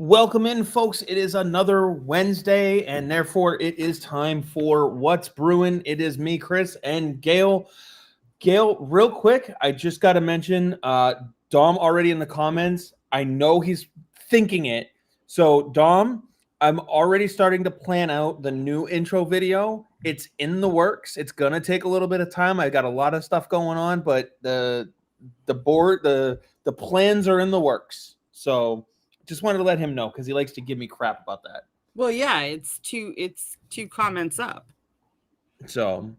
Welcome in, folks. It is another Wednesday, and therefore it is time for What's Bruin. It is me, Chris, and Gayle. Gayle, real quick, I just got to mention Dom already in the comments. I know he's thinking it. So, Dom, I'm already starting to plan out the new intro video. It's in the works. It's going to take a little bit of time. I got a lot of stuff going on, but the plans are in the works. So, just wanted to let him know because he likes to give me crap about that. Well, yeah, it's two comments up. So,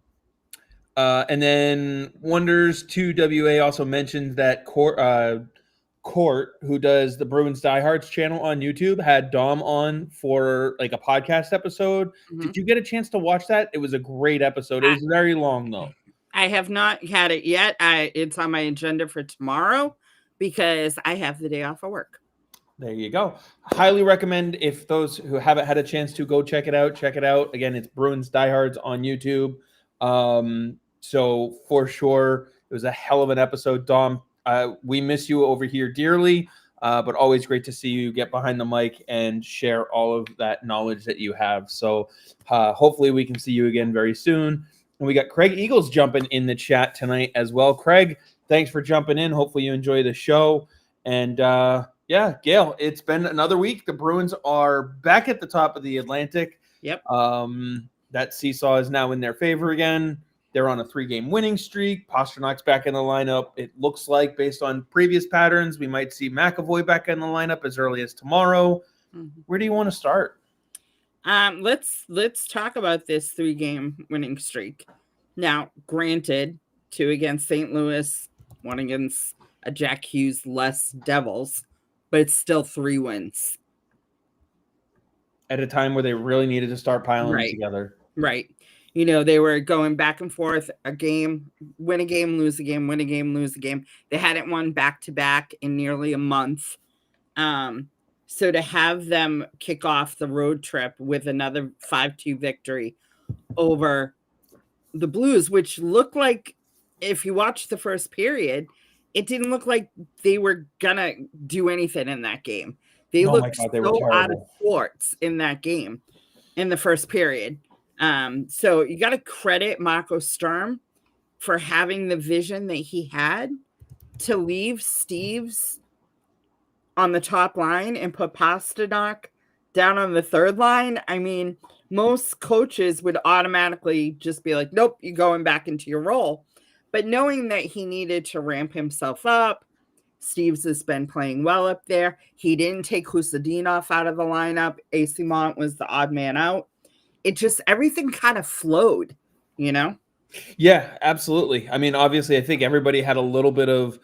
and then Wonders 2WA also mentioned that Court, who does the Bruins Diehards channel on YouTube, had Dom on for like a podcast episode. Mm-hmm. Did you get a chance to watch that? It was a great episode. It was very long though. I have not had it yet. It's on my agenda for tomorrow because I have the day off of work. There you go. Highly recommend if those who haven't had a chance to go check it out. Check it out. Again, it's Bruins Diehards on YouTube. So for sure, it was a hell of an episode. Dom, we miss you over here dearly, but always great to see you get behind the mic and share all of that knowledge that you have. So hopefully we can see you again very soon. And we got Craig Eagles jumping in the chat tonight as well. Craig, thanks for jumping in. Hopefully you enjoy the show. And yeah, Gayle, it's been another week. The Bruins are back at the top of the Atlantic. Yep. That seesaw is now in their favor again. They're on a 3-game winning streak. Pastrnak's back in the lineup. It looks like, based on previous patterns, we might see McAvoy back in the lineup as early as tomorrow. Mm-hmm. Where do you want to start? Let's talk about this 3-game winning streak. Now, granted, 2 against St. Louis, 1 against a Jack Hughes less Devils, but it's still 3 wins. At a time where they really needed to start piling together. Right. You know, they were going back and forth a game, win a game, lose a game, win a game, lose a game. They hadn't won back-to-back in nearly a month. So to have them kick off the road trip with another 5-2 victory over the Blues, which looked like, if you watch the first period, it didn't look like they were going to do anything in that game. They looked so out of sorts in that game in the first period. So you got to credit Marco Sturm for having the vision that he had to leave Steves on the top line and put Pastrnak down on the third line. I mean, most coaches would automatically just be like, nope, you're going back into your role. But knowing that he needed to ramp himself up, Steves has been playing well up there. He didn't take Husadinov out of the lineup. AC Mont was the odd man out. It just, everything kind of flowed, you know? Yeah, absolutely. I mean, obviously, I think everybody had a little bit of,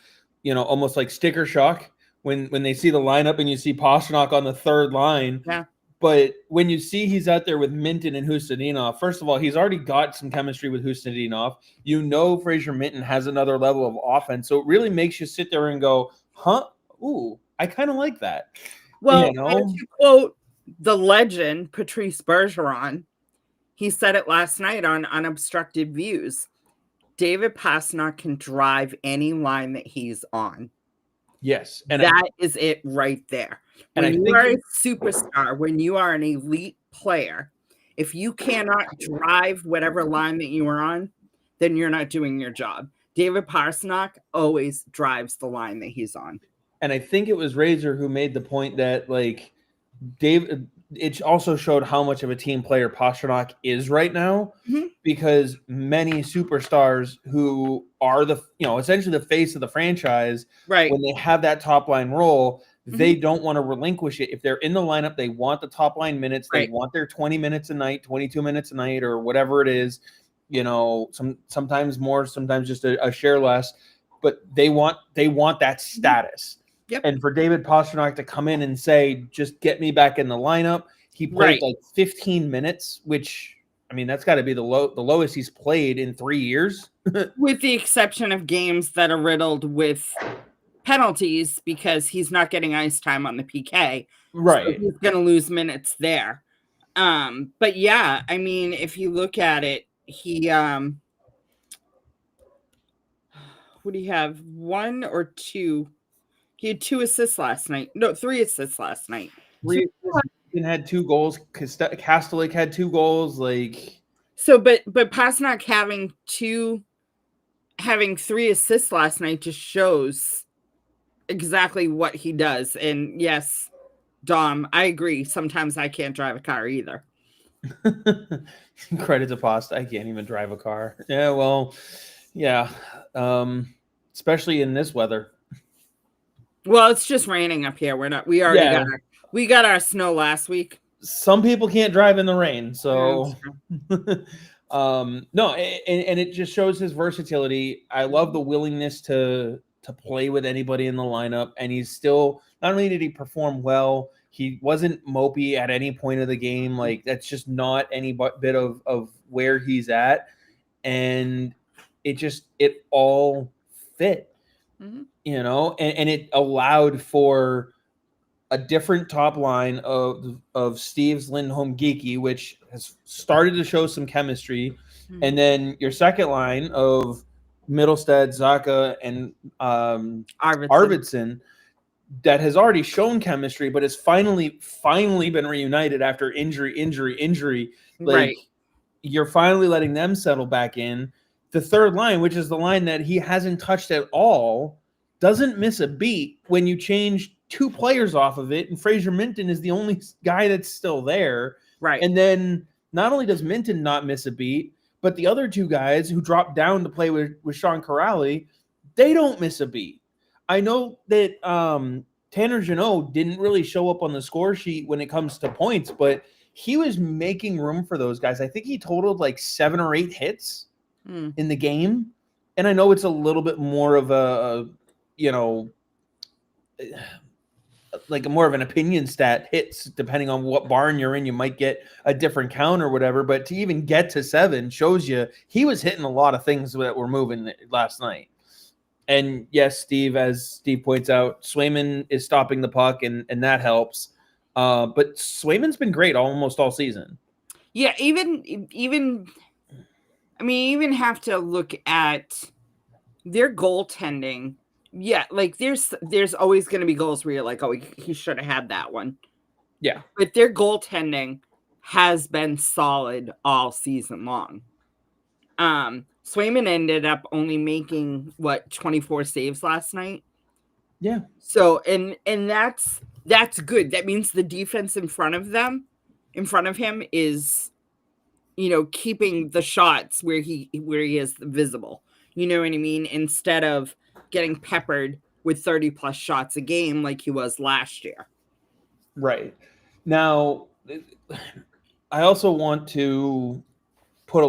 almost like sticker shock when they see the lineup and you see Pastrnak on the third line. Yeah. But when you see he's out there with Minton and Husadinov, first of all, he's already got some chemistry with Husadinov. Fraser Minton has another level of offense. So it really makes you sit there and go, huh? Ooh, I kind of like that. Well, if you quote the legend, Patrice Bergeron, he said it last night on Unobstructed Views. David Pastrnak can drive any line that he's on. Yes. And that is it right there. When you are a superstar, when you are an elite player, if you cannot drive whatever line that you are on, then you're not doing your job. David Pastrnak always drives the line that he's on. And I think it was Razor who made the point that, like, it also showed how much of a team player Pastrnak is right now, because many superstars who are essentially the face of the franchise, right, when they have that top line role, they don't want to relinquish it. If they're in the lineup, they want the top line minutes. They want their 20 minutes a night, 22 minutes a night, or whatever it is, sometimes more, sometimes just a share less, but they want that status. Yep. And for David Pastrnak to come in and say, just get me back in the lineup. He played like 15 minutes, which, I mean, that's got to be the lowest he's played in 3 years. With the exception of games that are riddled with penalties because he's not getting ice time on the PK. Right. So he's going to lose minutes there. But yeah, I mean, if you look at it, he, what do you have? 1 or 2? He had 2 assists last night. No, 3 assists last night. 3 had 2 goals. Kastelik had 2 goals. Like, so, but Pastrnak having 3 assists last night just shows exactly what he does. And yes, Dom, I agree. Sometimes I can't drive a car either. credit to Pasta. I can't even drive a car. Yeah, well, yeah. Especially in this weather. Well, it's just raining up here. We got our snow last week. Some people can't drive in the rain, so no, and it just shows his versatility. I love the willingness to play with anybody in the lineup, and he's still, not only did he perform well, he wasn't mopey at any point of the game. Like, that's just not any bit of where he's at, and it all fit, you know, and it allowed for a different top line of Steve's Lindholm Geeky, which has started to show some chemistry. And then your second line of Middlestead, Zaka, and Arvidsson that has already shown chemistry, but has finally been reunited after injury. Like, right. You're finally letting them settle back in. The third line, which is the line that he hasn't touched at all, doesn't miss a beat when you change 2 players off of it, and Fraser Minton is the only guy that's still there. Right. And then not only does Minton not miss a beat, but the other 2 guys who dropped down to play with Sean Corrali, they don't miss a beat. I know that Tanner Jeannot didn't really show up on the score sheet when it comes to points, but he was making room for those guys. I think he totaled like 7 or 8 hits in the game. And I know it's a little bit more of a you know, like more of an opinion stat, hits depending on what barn you're in. You might get a different count or whatever, but to even get to 7 shows you he was hitting a lot of things that were moving last night. And yes, Steve, as Steve points out, Swayman is stopping the puck, and that helps. But Swayman's been great almost all season. Yeah, even have to look at their goaltending. Yeah, like there's always going to be goals where you're like, oh, he should have had that one. Yeah. But their goaltending has been solid all season long. Swayman ended up only making 24 saves last night. Yeah. So and that's good. That means the defense in front of him is, you know, keeping the shots where he is visible. You know what I mean? Instead of getting peppered with 30 plus shots a game like he was last year. Right. Now, I also want to put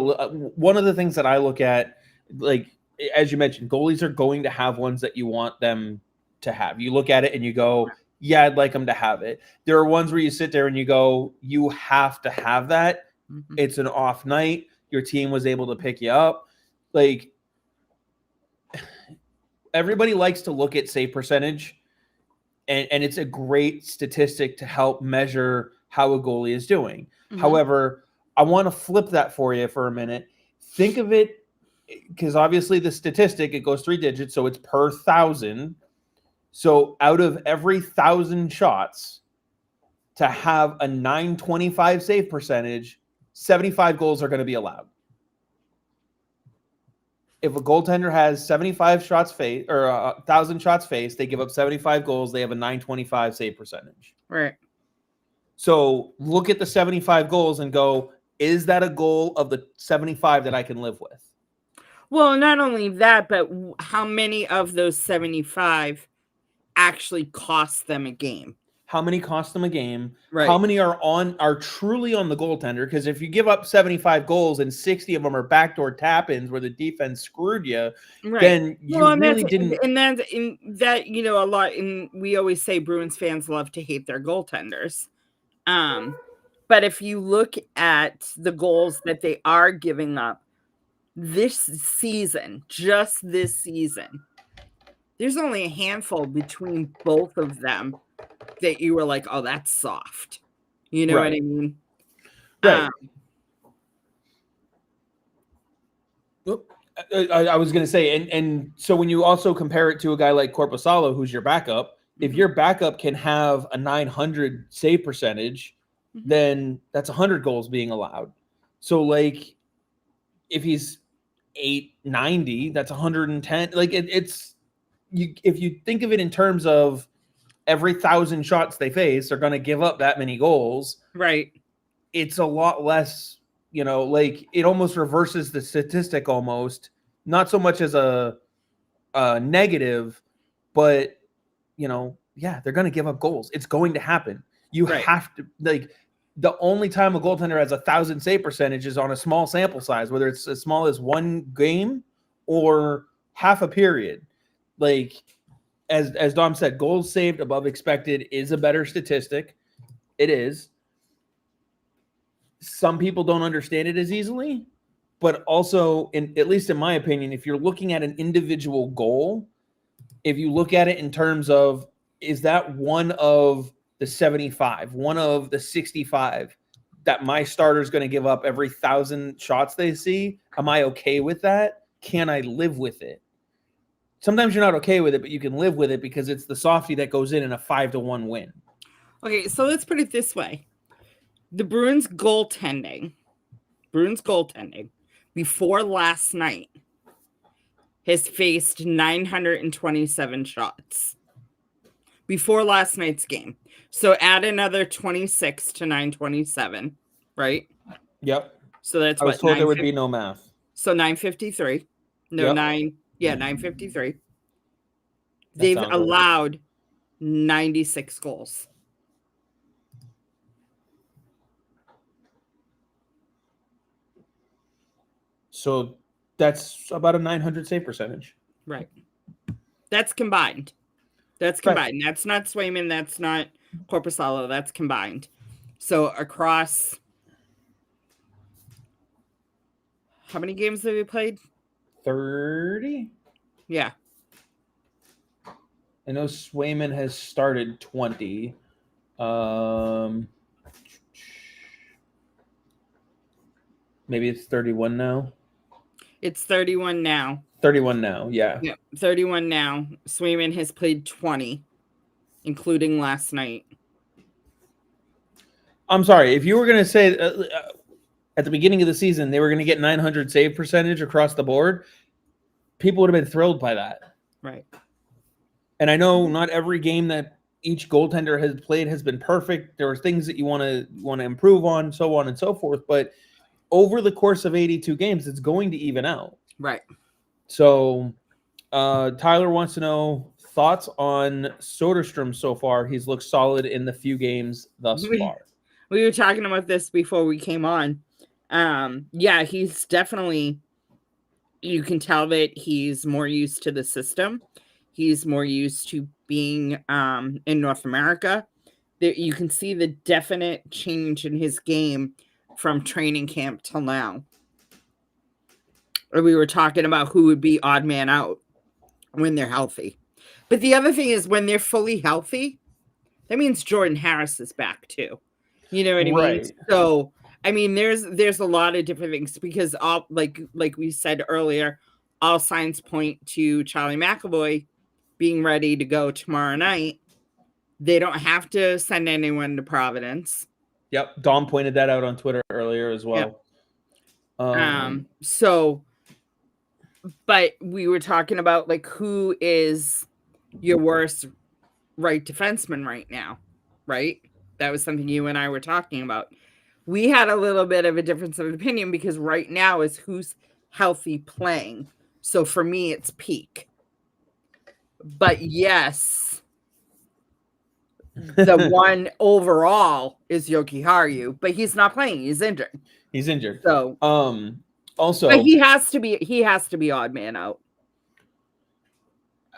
one of the things that I look at, like, as you mentioned, goalies are going to have ones that you want them to have. You look at it and you go, yeah, I'd like them to have it. There are ones where you sit there and you go, you have to have that. It's an off night. Your team was able to pick you up. Like, everybody likes to look at save percentage, and it's a great statistic to help measure how a goalie is doing. However, I want to flip that for you for a minute. Think of it, because obviously the statistic, it goes 3 digits, so it's per 1,000. So out of every 1,000 shots, to have a .925 save percentage, 75 goals are going to be allowed. If a goaltender has 75 shots faced or 1,000 shots faced, they give up 75 goals. They have a .925 save percentage. Right. So look at the 75 goals and go, is that a goal of the 75 that I can live with? Well, not only that, but how many of those 75 actually cost them a game? How many cost them a game? Right. How many are truly on the goaltender? Because if you give up 75 goals and 60 of them are backdoor tap-ins where the defense screwed you, then you really didn't. And that's in that, you know, a lot. And we always say Bruins fans love to hate their goaltenders. But if you look at the goals that they are giving up this season, just this season, there's only a handful between both of them that you were like, oh, that's soft. You know what I mean? Right. I was going to say, and so when you also compare it to a guy like Korpisalo, who's your backup, If your backup can have a 900 save percentage, then that's 100 goals being allowed. So, like, if he's 890, that's 110. Like, it's you. If you think of it in terms of every 1,000 shots they face, they're going to give up that many goals. Right. It's a lot less, like it almost reverses the statistic almost, not so much as a negative, but, yeah, they're going to give up goals. It's going to happen. You have to, like, the only time a goaltender has 1,000 save percentage is on a small sample size, whether it's as small as one game or half a period. Like, as Dom said, goals saved above expected is a better statistic. It is. Some people don't understand it as easily, but also, at least in my opinion, if you're looking at an individual goal, if you look at it in terms of, is that one of the 75, one of the 65 that my starter is going to give up every 1,000 shots they see? Am I okay with that? Can I live with it? Sometimes you're not okay with it, but you can live with it because it's the softie that goes in a 5-1 win. Okay, so let's put it this way. The Bruins goaltending before last night has faced 927 shots before last night's game. So add another 26 to 927, right? Yep. So that's I was told there would be no math. So 953. No, Yep. 953. They've allowed 96 goals. So that's about a 900 save percentage. Right. That's combined. That's combined. Right. That's not Swayman. That's not Korpisalo. That's combined. So across, how many games have we played? 30? Yeah. I know Swayman has started 20. Maybe it's 31 now. It's 31 now. 31 now, yeah. Yeah, 31 now. Swayman has played 20, including last night. I'm sorry. If you were going to say at the beginning of the season they were going to get 900 save percentage across the board, people would have been thrilled by that. Right. And I know not every game that each goaltender has played has been perfect. There are things that you want to improve on, so on and so forth. But over the course of 82 games, it's going to even out. Right. So Tyler wants to know thoughts on Soderstrom so far. He's looked solid in the few games thus far. We were talking about this before we came on. Yeah, he's definitely, you can tell that he's more used to the system. He's more used to being in North America. You can see the definite change in his game from training camp till now. Or we were talking about who would be odd man out when they're healthy. But the other thing is when they're fully healthy, that means Jordan Harris is back too. You know what I mean? So, I mean, there's a lot of different things because all like we said earlier, all signs point to Charlie McAvoy being ready to go tomorrow night. They don't have to send anyone to Providence. Yep. Dom pointed that out on Twitter earlier as well. Yep. So, but we were talking about like who is your worst right defenseman right now, right? That was something you and I were talking about. We had a little bit of a difference of opinion because right now is who's healthy playing. So for me, it's Peak. But yes, the one overall is Yoki Haru, but he's not playing. He's injured. He's injured. So also, but he has to be odd man out.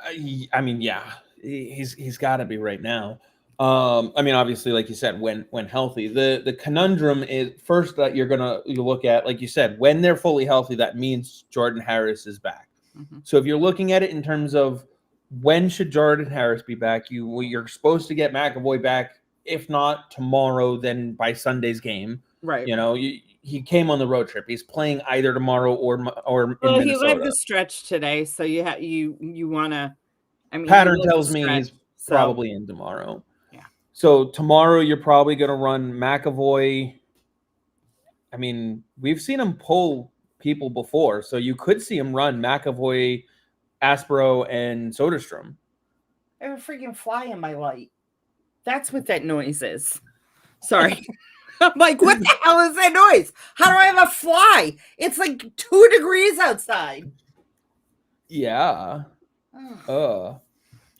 I mean, yeah, he's got to be right now. I mean, obviously, like you said, when healthy, the conundrum is first that you look at, like you said, when they're fully healthy, that means Jordan Harris is back. Mm-hmm. So if you're looking at it in terms of when should Jordan Harris be back, you're supposed to get McAvoy back. If not tomorrow, then by Sunday's game. Right. You know, he came on the road trip. He's playing either tomorrow or in well, Minnesota. He led the stretch today, so you want to. I mean, pattern tells me he's So, probably in tomorrow. Yeah. So tomorrow you're probably going to run McAvoy. I mean, we've seen him pull people before, so you could see him run McAvoy, Aspero, and Soderstrom. I have a freaking fly in my light. That's what that noise is. Sorry. I'm like, what the hell is that noise? How do I have a fly? It's like 2 degrees outside. Yeah.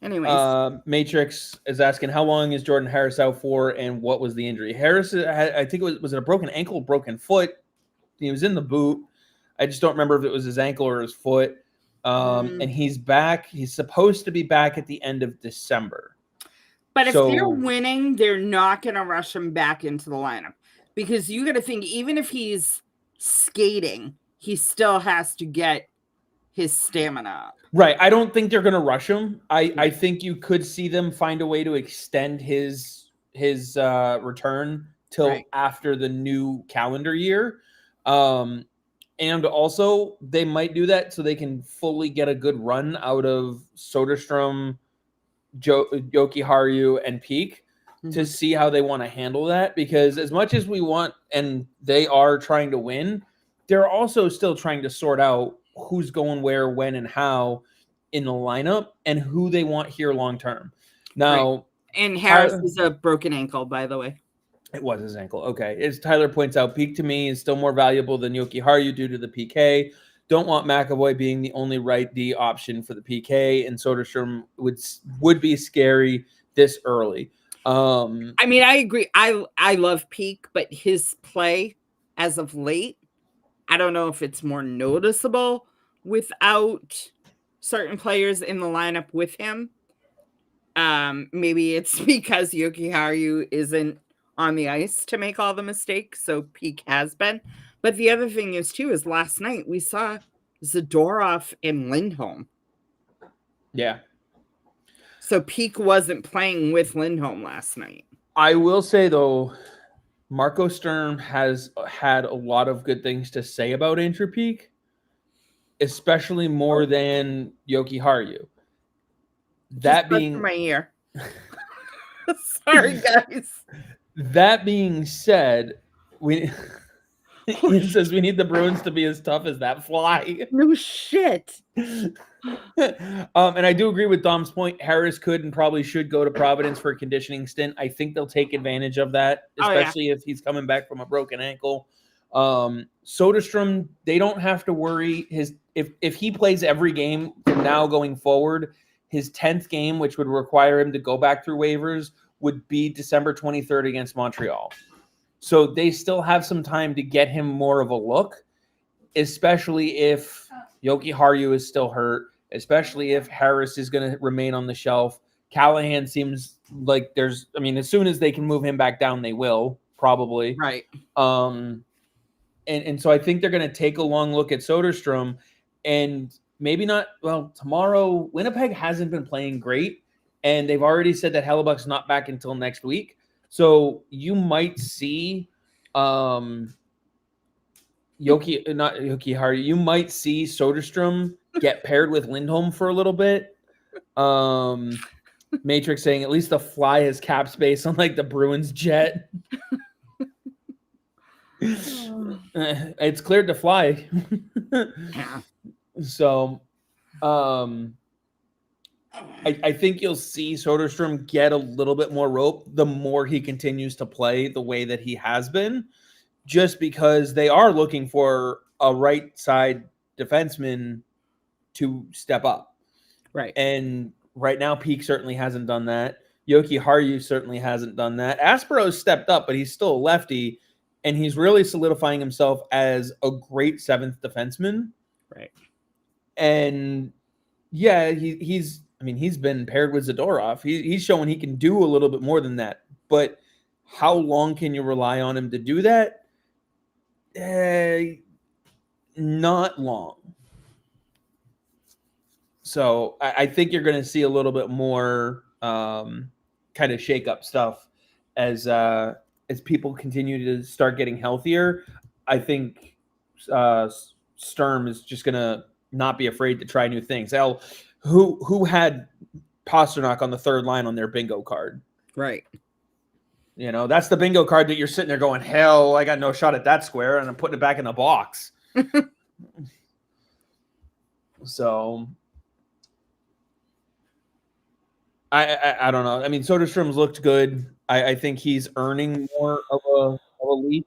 Anyways. Matrix is asking, how long is Jordan Harris out for, and what was the injury? Harris, I think it was it a broken ankle, broken foot? He was in the boot. I just don't remember if it was his ankle or his foot. And he's back. He's supposed to be back at the end of December. But if they're winning, they're not going to rush him back into the lineup, because you got to think, even if he's skating, he still has to get his stamina up. Right. I don't think they're going to rush him. I think you could see them find a way to extend his return till after the new calendar year. And also they might do that so they can fully get a good run out of Soderstrom, Jokiharju, and Peak to see how they want to handle that. Because as much as we want, and they are trying to win, they're also still trying to sort out who's going where, when, and how in the lineup, and who they want here long term. Now, and Harris is a broken ankle, by the way. It was his ankle. Okay. As Tyler points out, Peak to me is still more valuable than Jokiharju due to the PK. Don't want McAvoy being the only right D option for the PK, and Soderstrom would be scary this early. I mean, I agree. I love Peak, but his play as of late, I don't know if it's more noticeable without certain players in the lineup with him. Maybe it's because Jokiharju isn't on the ice to make all the mistakes, so Peak has been. But the other thing is, too, is last night we saw Zadorov and Lindholm. Yeah. So Peak wasn't playing with Lindholm last night. I will say, though, Marco Sturm has had a lot of good things to say about Andrew Peak, especially more than Jokiharju. That being my ear. Sorry, guys. That being said, he says we need the Bruins to be as tough as that fly. No shit. And I do agree with Dom's point. Harris could and probably should go to Providence for a conditioning stint. I think they'll take advantage of that, especially if he's coming back from a broken ankle. Soderstrom, they don't have to worry. If he plays every game from now going forward, his 10th game, which would require him to go back through waivers, would be December 23rd against Montreal. So they still have some time to get him more of a look, especially if Jokiharju is still hurt, especially if Harris is going to remain on the shelf. Callahan seems like as soon as they can move him back down, they will, probably. Right. And so I think they're going to take a long look at Soderstrom, and maybe not. Well, tomorrow, Winnipeg hasn't been playing great, and they've already said that Hellebuck's not back until next week. So you might see you might see Soderstrom get paired with Lindholm for a little bit. Matrix saying at least the fly has cap space, unlike the Bruins jet. It's cleared to fly. So I think you'll see Soderstrom get a little bit more rope the more he continues to play the way that he has been, just because they are looking for a right side defenseman to step up. Right. And right now, Peak certainly hasn't done that. Jokiharju certainly hasn't done that. Aspero's stepped up, but he's still a lefty, and he's really solidifying himself as a great seventh defenseman. Right. And yeah, he's been paired with Zadorov. He's showing he can do a little bit more than that. But how long can you rely on him to do that? Not long. So I think you're going to see a little bit more kind of shake-up stuff as people continue to start getting healthier. I think Sturm is just going to not be afraid to try new things. Who had Pastrnak on the third line on their bingo card. Right. You know, that's the bingo card that you're sitting there going, hell, I got no shot at that square, and I'm putting it back in the box. So I don't know. I mean, Soderstrom's looked good. I think he's earning more of a lead,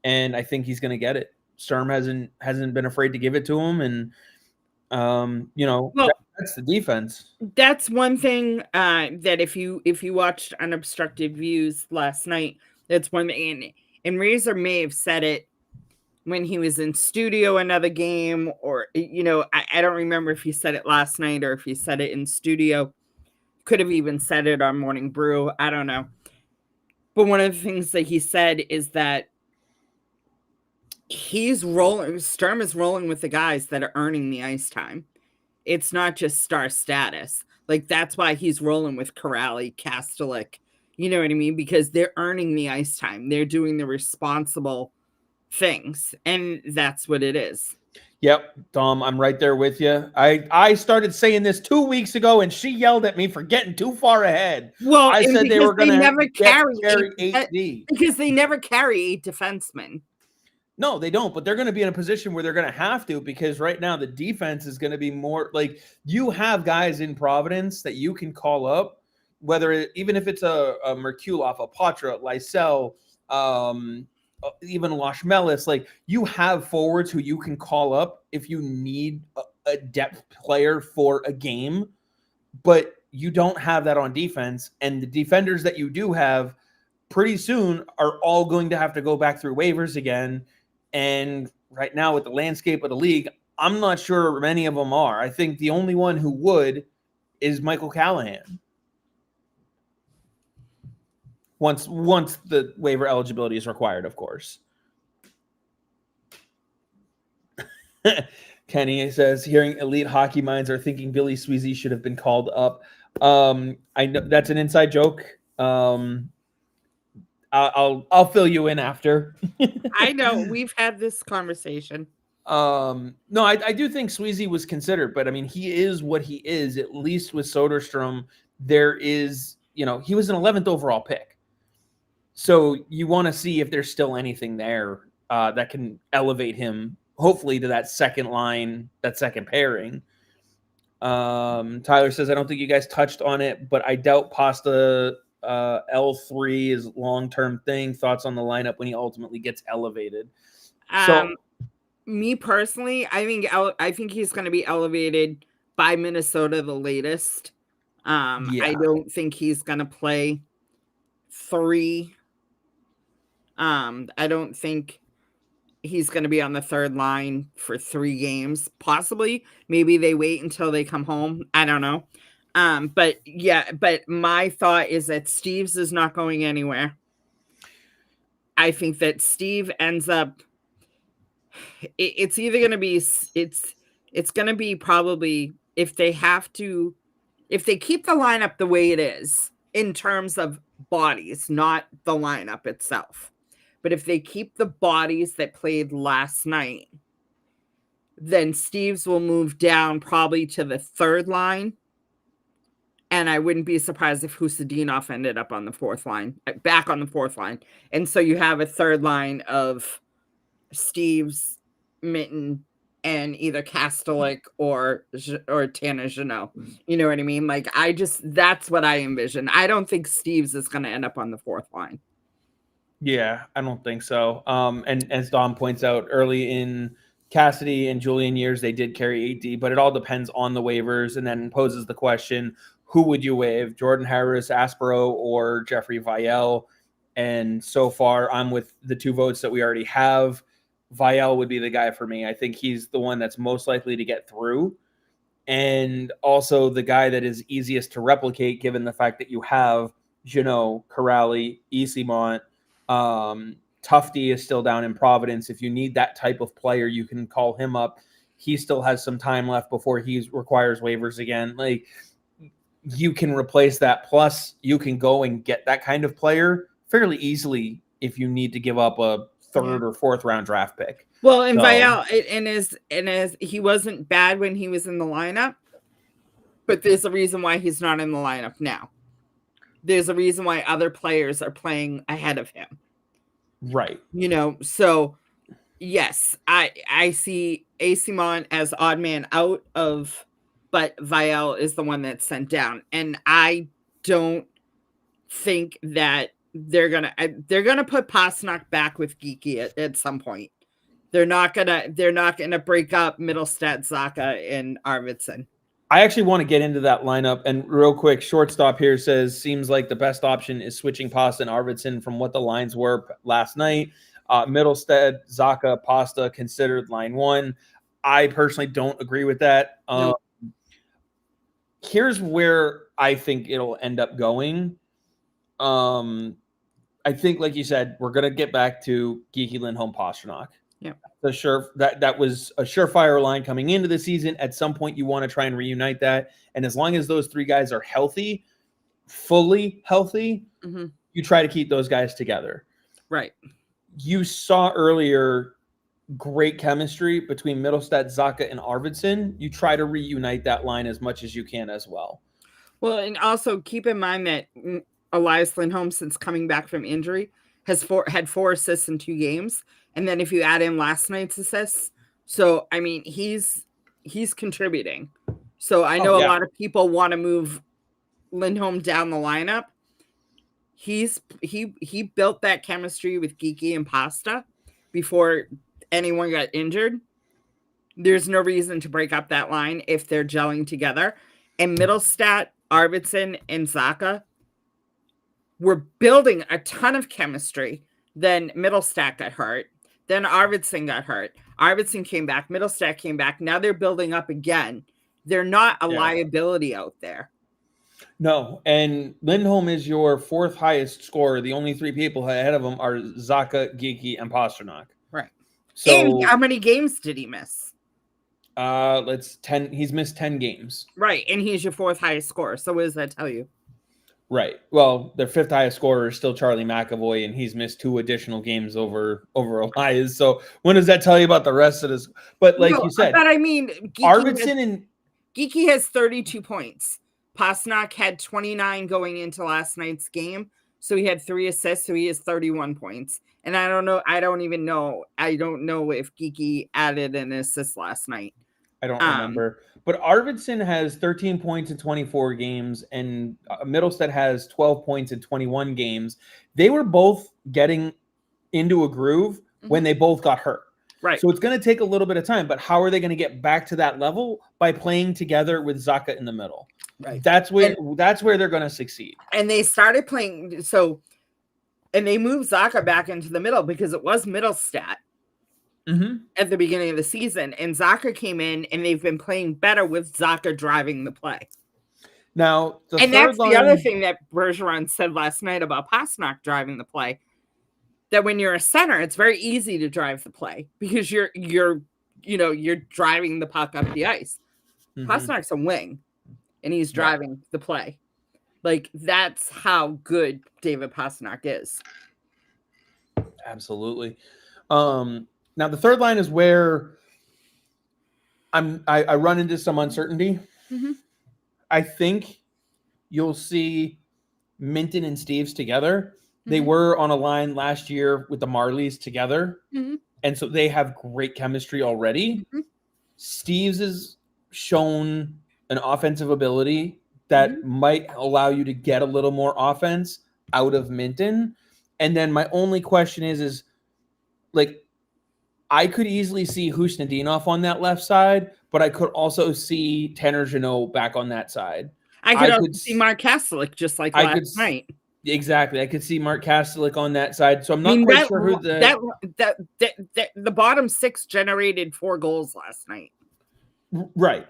and I think he's going to get it. Sturm hasn't been afraid to give it to him, and you know, well, that's the defense. That's one thing that if you watched Unobstructed Views last night, that's one thing. And Razor may have said it when he was in studio another game, or you know, I don't remember if he said it last night or if he said it in studio. Could have even said it on Morning Brew. I don't know. But one of the things that he said is that Sturm is rolling with the guys that are earning the ice time. It's not just star status. Like, that's why he's rolling with Corrali, Kastelik. You know what I mean? Because they're earning the ice time. They're doing the responsible things. And that's what it is. Yep, Dom, I'm right there with you. I started saying this 2 weeks ago, and she yelled at me for getting too far ahead. Well, I said they were going to never carry 8D. Because they never carry 8 defensemen. No, they don't, but they're going to be in a position where they're going to have to, because right now the defense is going to be more like, you have guys in Providence that you can call up, even if it's a Merkulov, a Patra, Lysell, even Lashmelis. Like, you have forwards who you can call up if you need a depth player for a game, but you don't have that on defense. And the defenders that you do have pretty soon are all going to have to go back through waivers again. And right now, with the landscape of the league, I'm not sure many of them are. I think the only one who would is Michael Callahan. Once the waiver eligibility is required, of course. Kenny says, hearing elite hockey minds are thinking Billy Sweezy should have been called up. I know that's an inside joke. I'll fill you in after. I know, we've had this conversation. No, I do think Sweezy was considered, but I mean, he is what he is. At least with Soderstrom, there is, you know, he was an 11th overall pick. So you want to see if there's still anything there that can elevate him, hopefully, to that second line, that second pairing. Tyler says, I don't think you guys touched on it, but I doubt Pasta L3 is long-term thing. Thoughts on the lineup when he ultimately gets elevated? Me personally, I think he's going to be elevated by Minnesota the latest. I don't think he's going to play 3. I don't think he's going to be on the third line for 3 games. Possibly, maybe they wait until they come home. I don't know. But my thought is that Steves is not going anywhere. I think that Steve ends up, it's either going to be, it's going to be probably, if they keep the lineup the way it is in terms of bodies, not the lineup itself, but if they keep the bodies that played last night, then Steves will move down probably to the third line. And I wouldn't be surprised if Husadinov ended up on the fourth line, back on the fourth line. And so you have a third line of Steves, Mitten, and either Kastelik or Tana Janot. You know what I mean? Like, that's what I envision. I don't think Steves is going to end up on the fourth line. Yeah, I don't think so. And as Dom points out, early in Cassidy and Julian years, they did carry 8D, but it all depends on the waivers, and then poses the question, who would you waive, Jordan Harris, Aspero, or Jeffrey Vielle? And so far, I'm with the 2 votes that we already have. Vielle would be the guy for me. I think he's the one that's most likely to get through, and also the guy that is easiest to replicate, given the fact that you have Janot, Corrali, Easimont. Tufty is still down in Providence. If you need that type of player, you can call him up. He still has some time left before he requires waivers again. Like, you can replace that. Plus, you can go and get that kind of player fairly easily if you need to give up a 3rd or 4th round draft pick. Well, and Vielle, and as he wasn't bad when he was in the lineup, But there's a reason why he's not in the lineup now. There's a reason why other players are playing ahead of him. Right. So yes, I see Asimon as odd man out of, but Vial is the one that's sent down. And I don't think that they're gonna put Pastrnak back with Geeky at some point. They're not gonna break up Middlestat, Zacha, and Arvidsson. I actually want to get into that lineup. And real quick, shortstop here says, seems like the best option is switching Pasta and Arvidsson from what the lines were last night. Middlestat, Zacha, Pasta considered line one. I personally don't agree with that. Nope. Here's where I think it'll end up going. I think, like you said, we're going to get back to Geeky, Lindholm, Pastrnak. Yeah. That was a surefire line coming into the season. At some point, you want to try and reunite that. And as long as those three guys are healthy, fully healthy, you try to keep those guys together. Right. You saw earlier great chemistry between Middlestat, Zacha, and Arvidsson. You try to reunite that line as much as you can as well. Well, and also keep in mind that Elias Lindholm, since coming back from injury, had 4 assists in 2 games. And then if you add in last night's assists, so I mean he's contributing. So I know a lot of people want to move Lindholm down the lineup. He built that chemistry with Geeky and Pasta before anyone got injured. There's no reason to break up that line if they're gelling together. And Middlestat, Arvidsson, and Zacha were building a ton of chemistry. Then Middlestat got hurt. Then Arvidsson got hurt. Arvidsson came back. Middlestat came back. Now they're building up again. They're not a liability out there. No, and Lindholm is your 4th highest scorer. The only 3 people ahead of him are Zacha, Geeky, and Pastrnak. Right. So, and how many games did he miss? Let's 10. He's missed 10 games. Right, and he's your 4th highest scorer. So what does that tell you? Right. Well, their 5th highest scorer is still Charlie McAvoy, and he's missed 2 additional games over Elias. So when does that tell you about the rest of this? But like you said, but I mean, Geeky has 32 points. Pastrnak had 29 going into last night's game, so he had 3 assists, so he has 31 points. And I don't know if Geeky added an assist last night. I don't remember. But Arvidsson has 13 points in 24 games, and Middlestat has 12 points in 21 games. They were both getting into a groove when they both got hurt. Right. So it's going to take a little bit of time, but how are they going to get back to that level? By playing together with Zacha in the middle. Right. That's where they're going to succeed. And they started playing and they moved Zacha back into the middle because it was Middlestat at the beginning of the season. And Zacha came in, and they've been playing better with Zacha driving the play. Now, that's the other thing that Bergeron said last night about Pastrnak driving the play. That when you're a center, it's very easy to drive the play because you're driving the puck up the ice. Pastrnak's a wing, and he's driving the play. Like, that's how good David Pastrnak is. Absolutely. Now the third line is where I run into some uncertainty. I think you'll see Minton and Steves together. They were on a line last year with the Marlies together. And so they have great chemistry already. Steves has shown an offensive ability that might allow you to get a little more offense out of Minton. And then my only question is like, I could easily see Husnudinov on that left side, but I could also see Tanner Jeannot back on that side. I could see Mark Kastelik just like last night. Exactly. I could see Mark Kastelik on that side. So I'm not quite sure who the bottom 6 generated 4 goals last night. Right.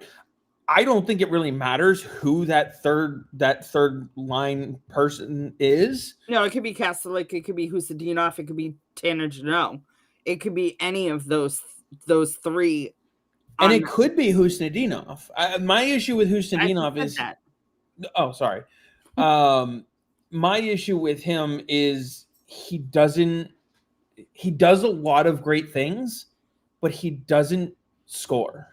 I don't think it really matters who that third line person is. No, it could be Kastelik, it could be Husnudinov, it could be Tanner Jeannot. It could be any of those 3. And it could be Husnudinov. My issue with Husnudinov is that. Oh, sorry. My issue with him is he does a lot of great things, but he doesn't score.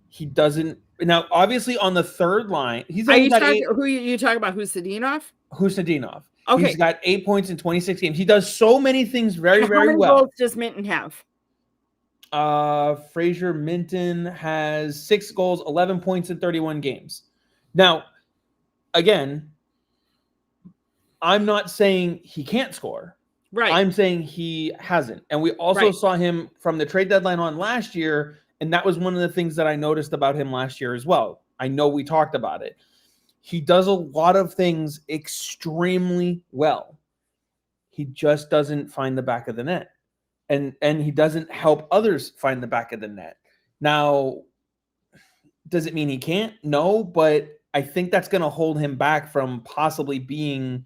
He doesn't Now, obviously, on the third line, he's Are only you got talking? 8. Who you talking about? Husadinov? Husnudinov. Okay. He's got 8 points in 26 games. He does so many things very, And how very many well. goals does Minton have? Fraser Minton has 6 goals, 11 points in 31 games. Now, again, I'm not saying he can't score. Right. I'm saying he hasn't. And we also saw him from the trade deadline on last year, and that was one of the things that I noticed about him last year as well. I know we talked about it. He does a lot of things extremely well. He just doesn't find the back of the net. And he doesn't help others find the back of the net. Now, does it mean he can't? No, but I think that's going to hold him back from possibly being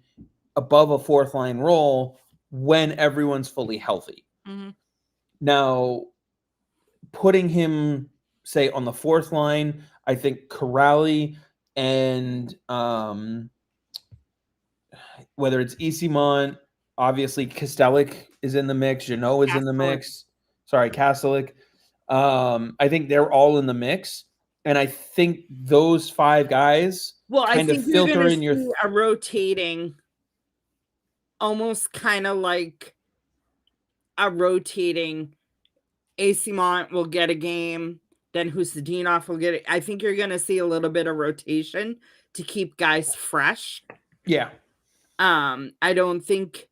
above a fourth line role when everyone's fully healthy. Mm-hmm. Now, putting him, say, on the fourth line, I think Corrali and whether it's Esimont, obviously Kastelic is in the mix, Jeannot is in the mix. Sorry, Kastelic. I think they're all in the mix. And I think those 5 guys kind of filter in your a rotating, almost kind of like a rotating Esimont will get a game, then Husadinov will get it. I think you're going to see a little bit of rotation to keep guys fresh. Yeah. I don't think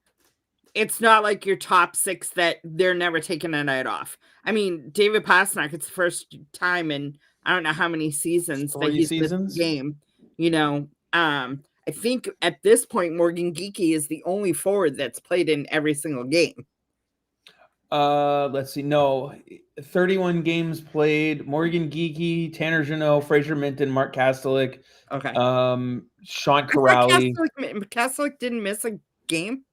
it's not like your top 6 that they're never taking a night off. I mean, David Pastrnak, it's the first time in I don't know how many seasons 3 that he's seasons missed a game. You know, I think at this point Morgan Geekie is the only forward that's played in every single game. Let's see. No, 31 games played. Morgan Geekie, Tanner Jeannot, Fraser Minton, Mark Kastelic. Okay. Sean Corrali. Kastelic didn't miss a game.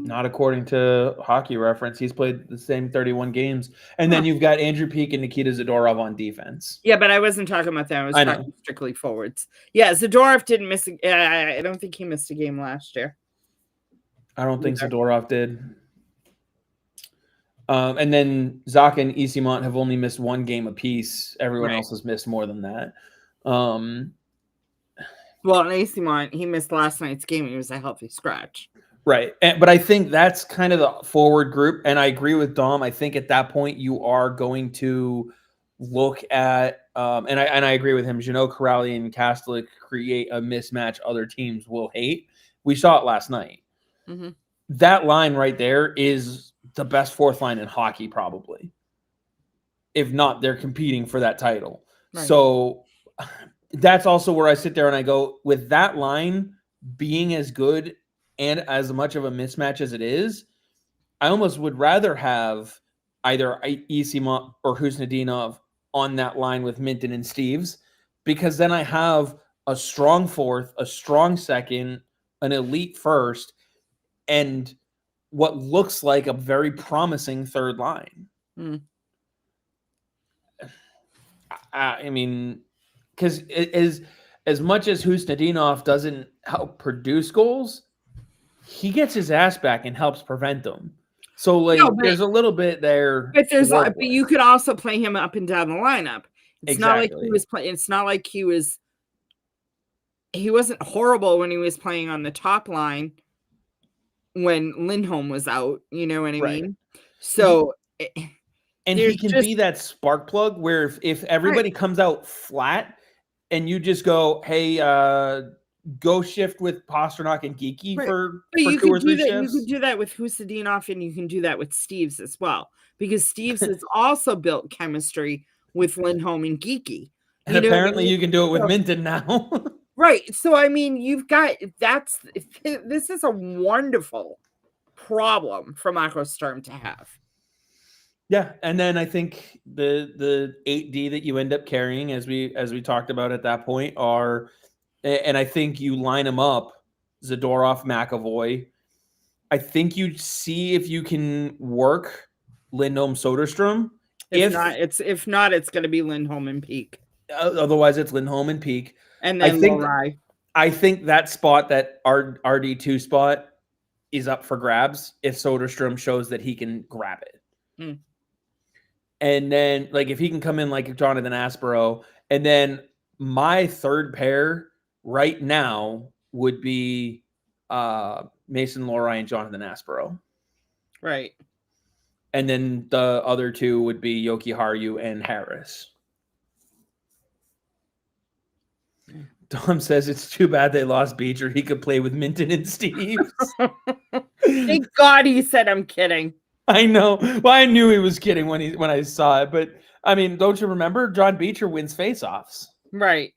Not according to Hockey Reference. He's played the same 31 games. And then you've got Andrew Peeke and Nikita Zadorov on defense. Yeah, but I wasn't talking about that. I was talking strictly forwards. Yeah, Zadorov didn't miss I don't think he missed a game last year. I don't think Zadorov did. And then Zacha and Esimont have only missed 1 game apiece. Everyone else has missed more than that. Well, in Esimont, he missed last night's game. He was a healthy scratch. Right. But I think that's kind of the forward group. And I agree with Dom. I think at that point you are going to look at, and I agree with him, Jeannot, Corrali, and Kastelic create a mismatch other teams will hate. We saw it last night. Mm-hmm. That line right there is the best fourth line in hockey, probably. If not, they're competing for that title. Right. So that's also where I sit there and I go, with that line being as good and as much of a mismatch as it is, I almost would rather have either Esimont or Husnudinov on that line with Minton and Steves, because then I have a strong fourth, a strong second, an elite first, and what looks like a very promising third line. I mean, because as much as Husnudinov doesn't help produce goals, he gets his ass back and helps prevent them. So, like, there's a little bit there. But you could also play him up and down the lineup. It's not like he was playing. It's not like he wasn't horrible when he was playing on the top line when Lindholm was out. You know what I mean? So, and he can be that spark plug where if everybody comes out flat and you just go, hey, go shift with Pastrnak and Geekie for 2 or 3 shifts. You could do that with Husadinov, and you can do that with Steves as well, because Steves has also built chemistry with Lindholm and Geekie. And apparently you can do it with Minton now. Right. So, I mean, this is a wonderful problem for Marco Sturm to have. Yeah, and then I think the 8D that you end up carrying, as we talked about at that point, are, and I think you line them up, Zadorov, McAvoy. I think you see if you can work Lindholm, Soderstrom. If not, it's going to be Lindholm and Peeke. Otherwise, it's Lindholm and Peeke. And then I think that spot, that RD2 spot, is up for grabs if Soderstrom shows that he can grab it. And then, like, if he can come in like Jonathan Aspero And then my third pair right now would be Mason Lohrei and Jonathan Aspero. Right. And then the other two would be Yoki Haru and Harris. Dom says it's too bad they lost Beecher. He could play with Minton and Steves. Thank God he said I'm kidding. I know. Well, I knew he was kidding when I saw it, but I mean, don't you remember? John Beecher wins faceoffs. Right.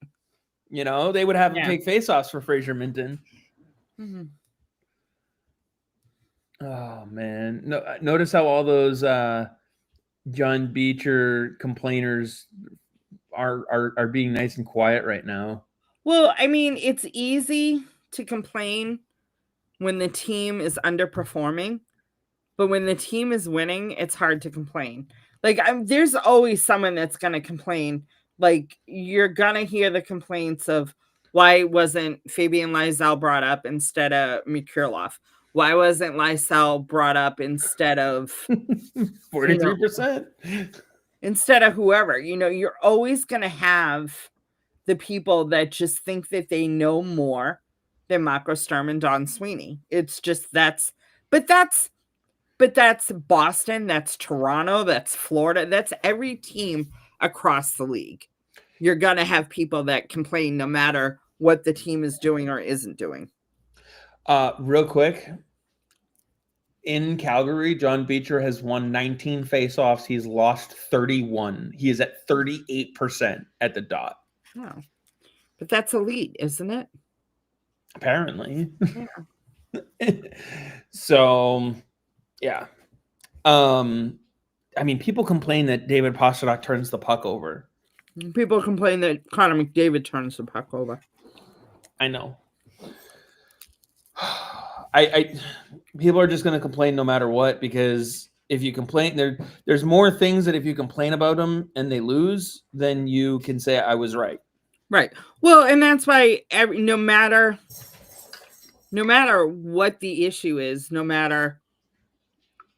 You know, they would have him take faceoffs for Fraser Minton. Mm-hmm. Oh man! No, notice how all those John Beecher complainers are being nice and quiet right now. Well, I mean, it's easy to complain when the team is underperforming, but when the team is winning, it's hard to complain. Like, there's always someone that's going to complain. Like, you're going to hear the complaints of why wasn't Fabian Lysell brought up instead of Mikhailov? Why wasn't Lysell brought up instead of 43%? Instead of whoever, you're always going to have the people that just think that they know more than Marco Sturm and Don Sweeney. It's just that's Boston, that's Toronto, that's Florida, that's every team across the league. You're going to have people that complain no matter what the team is doing or isn't doing. Real quick, in Calgary, John Beecher has won 19 faceoffs. He's lost 31. He is at 38% at the dot. Oh, but that's elite, isn't it? Apparently. Yeah. So, yeah. I mean, people complain that David Pastrnak turns the puck over. People complain that Connor McDavid turns the puck over. I know. People are just going to complain no matter what, because if you complain, there's more things that if you complain about them and they lose, then you can say I was right. Right. Well, and that's why no matter what the issue is, no matter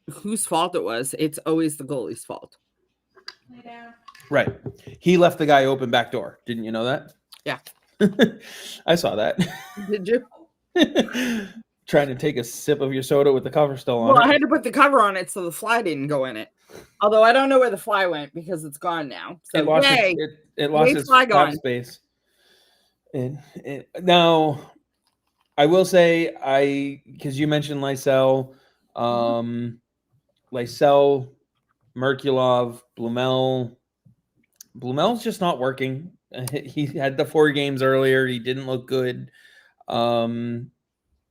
whose fault it was, it's always the goalie's fault. Right. He left the guy open back door. Didn't you know that? Yeah. I saw that. Did you? Trying to take a sip of your soda with the cover still on. Well, I had to put the cover on it so the fly didn't go in it. Although I don't know where the fly went because it's gone now. So it lost its cap space. Now, I will say, because you mentioned Lysell, Lysell, Merkulov, Blumel. Blumel's just not working. He had the 4 games earlier. He didn't look good.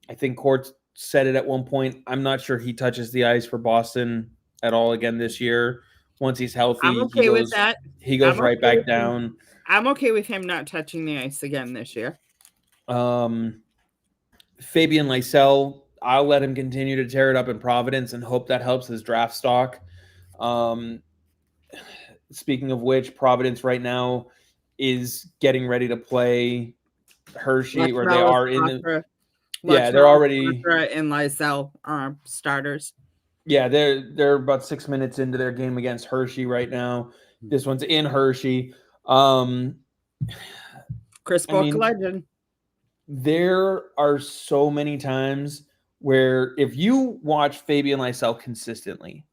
I think Court said it at one point. I'm not sure he touches the ice for Boston at all again this year. Once he's healthy, I'm okay with that. He goes right back down. I'm okay with him not touching the ice again this year. Fabian Lysell, I'll let him continue to tear it up in Providence and hope that helps his draft stock. Speaking of which, Providence right now is getting ready to play Hershey, where they are in the. Yeah, they're already and Lysell are starters. Yeah, they're about 6 minutes into their game against Hershey right now. This one's in Hershey. Chris Book legend. There are so many times where if you watch Fabian Lysell consistently,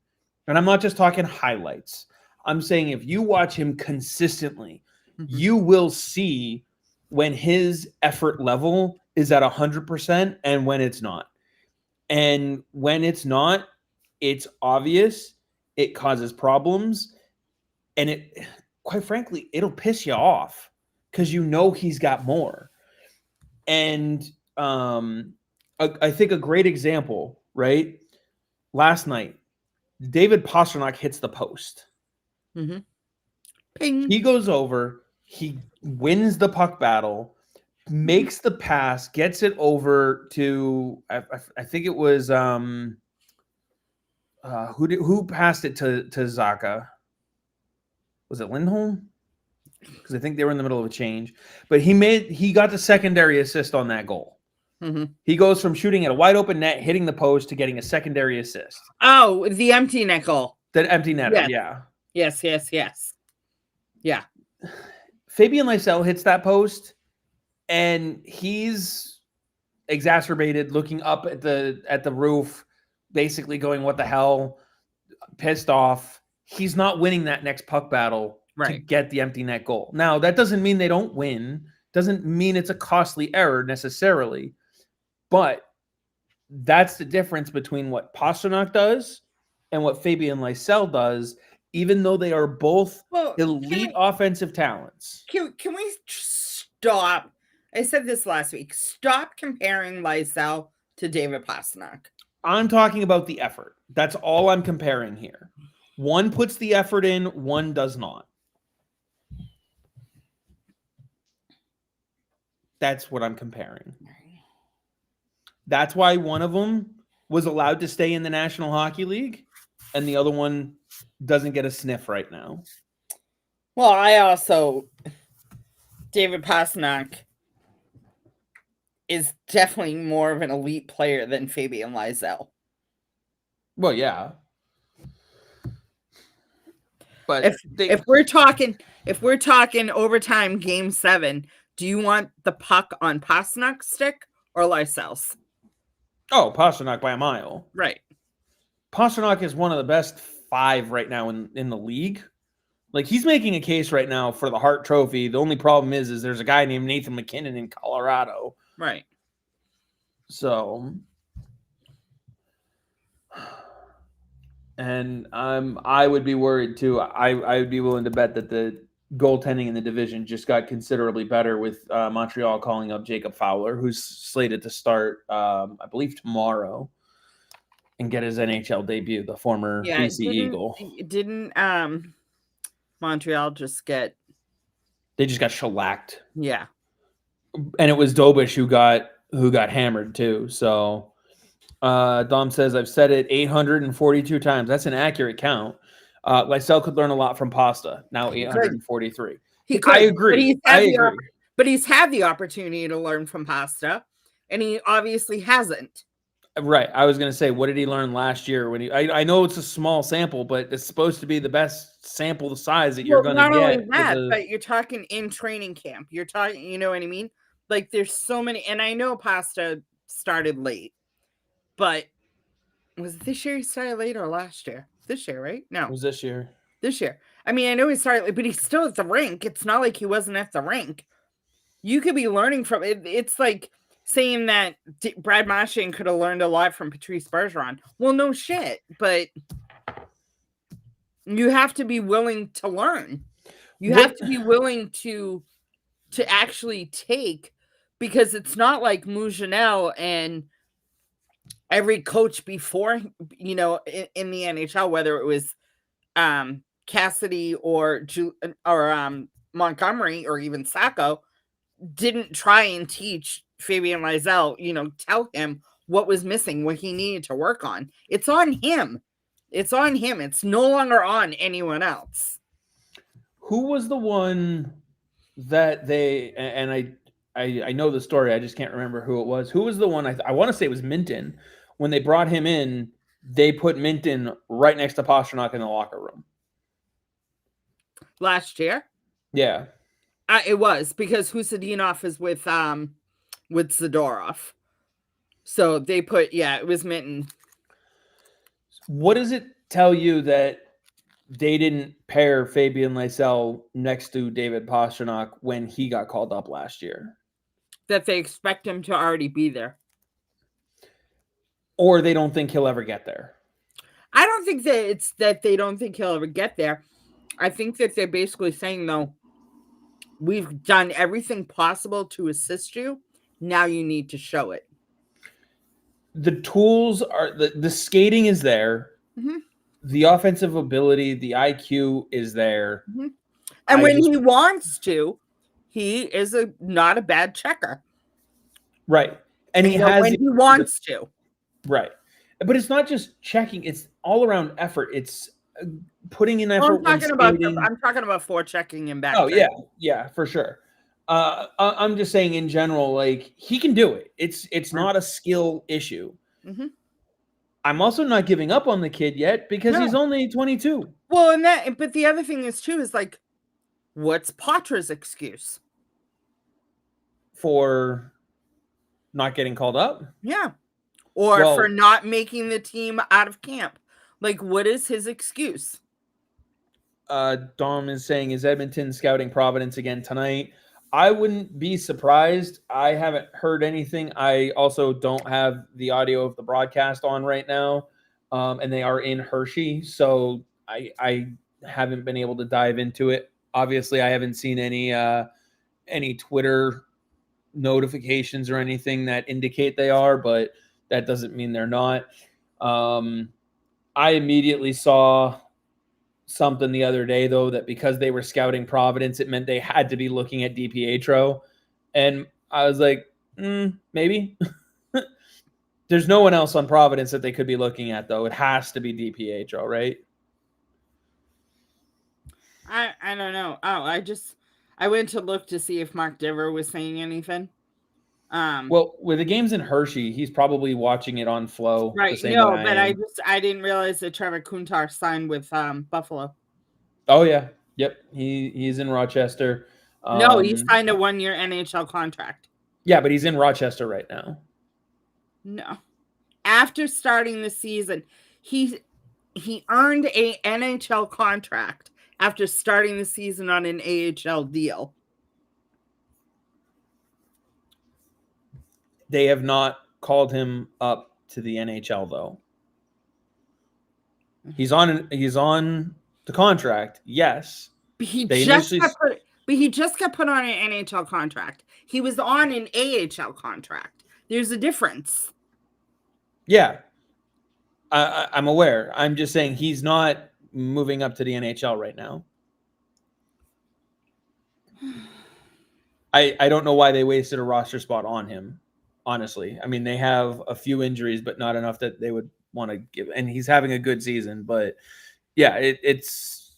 and I'm not just talking highlights, I'm saying if you watch him consistently, you will see when his effort level is at 100% and when it's not. And when it's not, it's obvious, it causes problems, and it, quite frankly, it'll piss you off because you know he's got more. And I think a great example, right? Last night, David Pastrnak hits the post. Mm-hmm. Ping. He goes over, he wins the puck battle, makes the pass, gets it over to I think it was who passed it to Zacha? Was it Lindholm? Because I think they were in the middle of a change. But he got the secondary assist on that goal. Mm-hmm. He goes from shooting at a wide open net, hitting the post, to getting a secondary assist. Oh, the empty net goal. That empty net, yeah. Yes. Yeah. Fabian Fabian Lysell hits that post, and he's exacerbated, looking up at the roof, basically going, "What the hell?" Pissed off. He's not winning that next puck battle to get the empty net goal. Now, that doesn't mean they don't win. Doesn't mean it's a costly error necessarily. But that's the difference between what Pastrnak does and what Fabian Lysell does, even though they are both elite offensive talents. Can we stop? I said this last week. Stop comparing Lysell to David Pastrnak. I'm talking about the effort. That's all I'm comparing here. One puts the effort in, one does not. That's what I'm comparing. That's why one of them was allowed to stay in the National Hockey League, and the other one doesn't get a sniff right now. Well, David Pastrnak is definitely more of an elite player than Fabian Lysell. Well, yeah. But if we're talking overtime game 7, do you want the puck on Pastrnak's stick or Lysell's? Oh, Pastrnak by a mile. Right. Pastrnak is one of the best 5 right now in the league. Like, he's making a case right now for the Hart Trophy. The only problem is there's a guy named Nathan McKinnon in Colorado. Right. So, and I would be worried too. I would be willing to bet that the goaltending in the division just got considerably better with Montreal calling up Jacob Fowler, who's slated to start, I believe, tomorrow, and get his NHL debut. The former BC Eagle. Didn't Montreal just get? They just got shellacked. Yeah, and it was Dobish who got hammered too. So Dom says, I've said it 842 times. That's an accurate count. Lysell could learn a lot from Pasta. Now 843. He could. I agree. But he's had the opportunity to learn from Pasta, and he obviously hasn't. Right. I was going to say, what did he learn last year? When I know it's a small sample, but it's supposed to be the best sample size that you're going to get. Not only that, but you're talking in training camp. You're talking, you know what I mean? Like, there's so many, and I know Pasta started late, but was it this year he started late or last year? This year, right? No. It was this year. This year. I mean, I know he started late, but he's still at the rink. It's not like he wasn't at the rink. You could be learning from it. It's like saying that Brad Marchand could have learned a lot from Patrice Bergeron. Well, no shit, but you have to be willing to learn. You have to be willing to actually take, because it's not like Mougenel and every coach before, in the NHL, whether it was Cassidy or Montgomery or even Sacco, didn't try and teach Fabian Lysell, tell him what was missing, what he needed to work on. It's on him. It's on him. It's no longer on anyone else. Who was the one that they, and I know the story, I just can't remember who it was. Who was the one, I want to say it was Minton. When they brought him in, they put Minton right next to Pastrnak in the locker room. Last year? Yeah. It was, because Husadinov is with Zadorov. So they put, it was Minton. What does it tell you that they didn't pair Fabian Lysell next to David Pastrnak when he got called up last year? That they expect him to already be there. Or they don't think he'll ever get there? I don't think that it's that they don't think he'll ever get there. I think that they're basically saying, though, we've done everything possible to assist you. Now you need to show it. The tools are, the skating is there. Mm-hmm. The offensive ability, the IQ is there. Mm-hmm. And when he wants to, he is not a bad checker. Right. And he has when he wants to. Right. But it's not just checking, it's all around effort. It's putting in effort. I'm talking about forechecking and back. Oh, yeah, for sure. I'm just saying in general, like, he can do it. It's not a skill issue. Mm-hmm. I'm also not giving up on the kid yet because he's only 22. Well, but the other thing is too, is like, What's Potra's excuse? For not getting called up? Yeah. Or Well, for not making the team out of camp. Like, what is his excuse? Dom is saying, is Edmonton scouting Providence again tonight? I wouldn't be surprised. I haven't heard anything. I also don't have the audio of the broadcast on right now, and they are in Hershey, so I haven't been able to dive into it. Obviously, I haven't seen any Twitter notifications or anything that indicate they are, but that doesn't mean they're not. I immediately saw something the other day, though, that because they were scouting Providence, it meant they had to be looking at DiPietro. And I was like, maybe. There's no one else on Providence that they could be looking at, though. It has to be DiPietro, right? I don't know. Oh, I went to look to see if Mark Dever was saying anything. Well, with the games in Hershey, he's probably watching it on Flow. Right. The same No, way but I am. I didn't realize that Trevor Kuntar signed with Buffalo. Oh yeah, yep. He's in Rochester. No, he signed a 1-year NHL contract. Yeah, but he's in Rochester right now. No. After starting the season, he earned a NHL contract after starting the season on an AHL deal. They have not called him up to the NHL though. He's on the contract, yes. But he just got put on an NHL contract. He was on an AHL contract. There's a difference. Yeah. I'm aware. I'm just saying he's not moving up to the NHL right now. I don't know why they wasted a roster spot on him, honestly. I mean, they have a few injuries, but not enough that they would want to give. And he's having a good season, but yeah, it's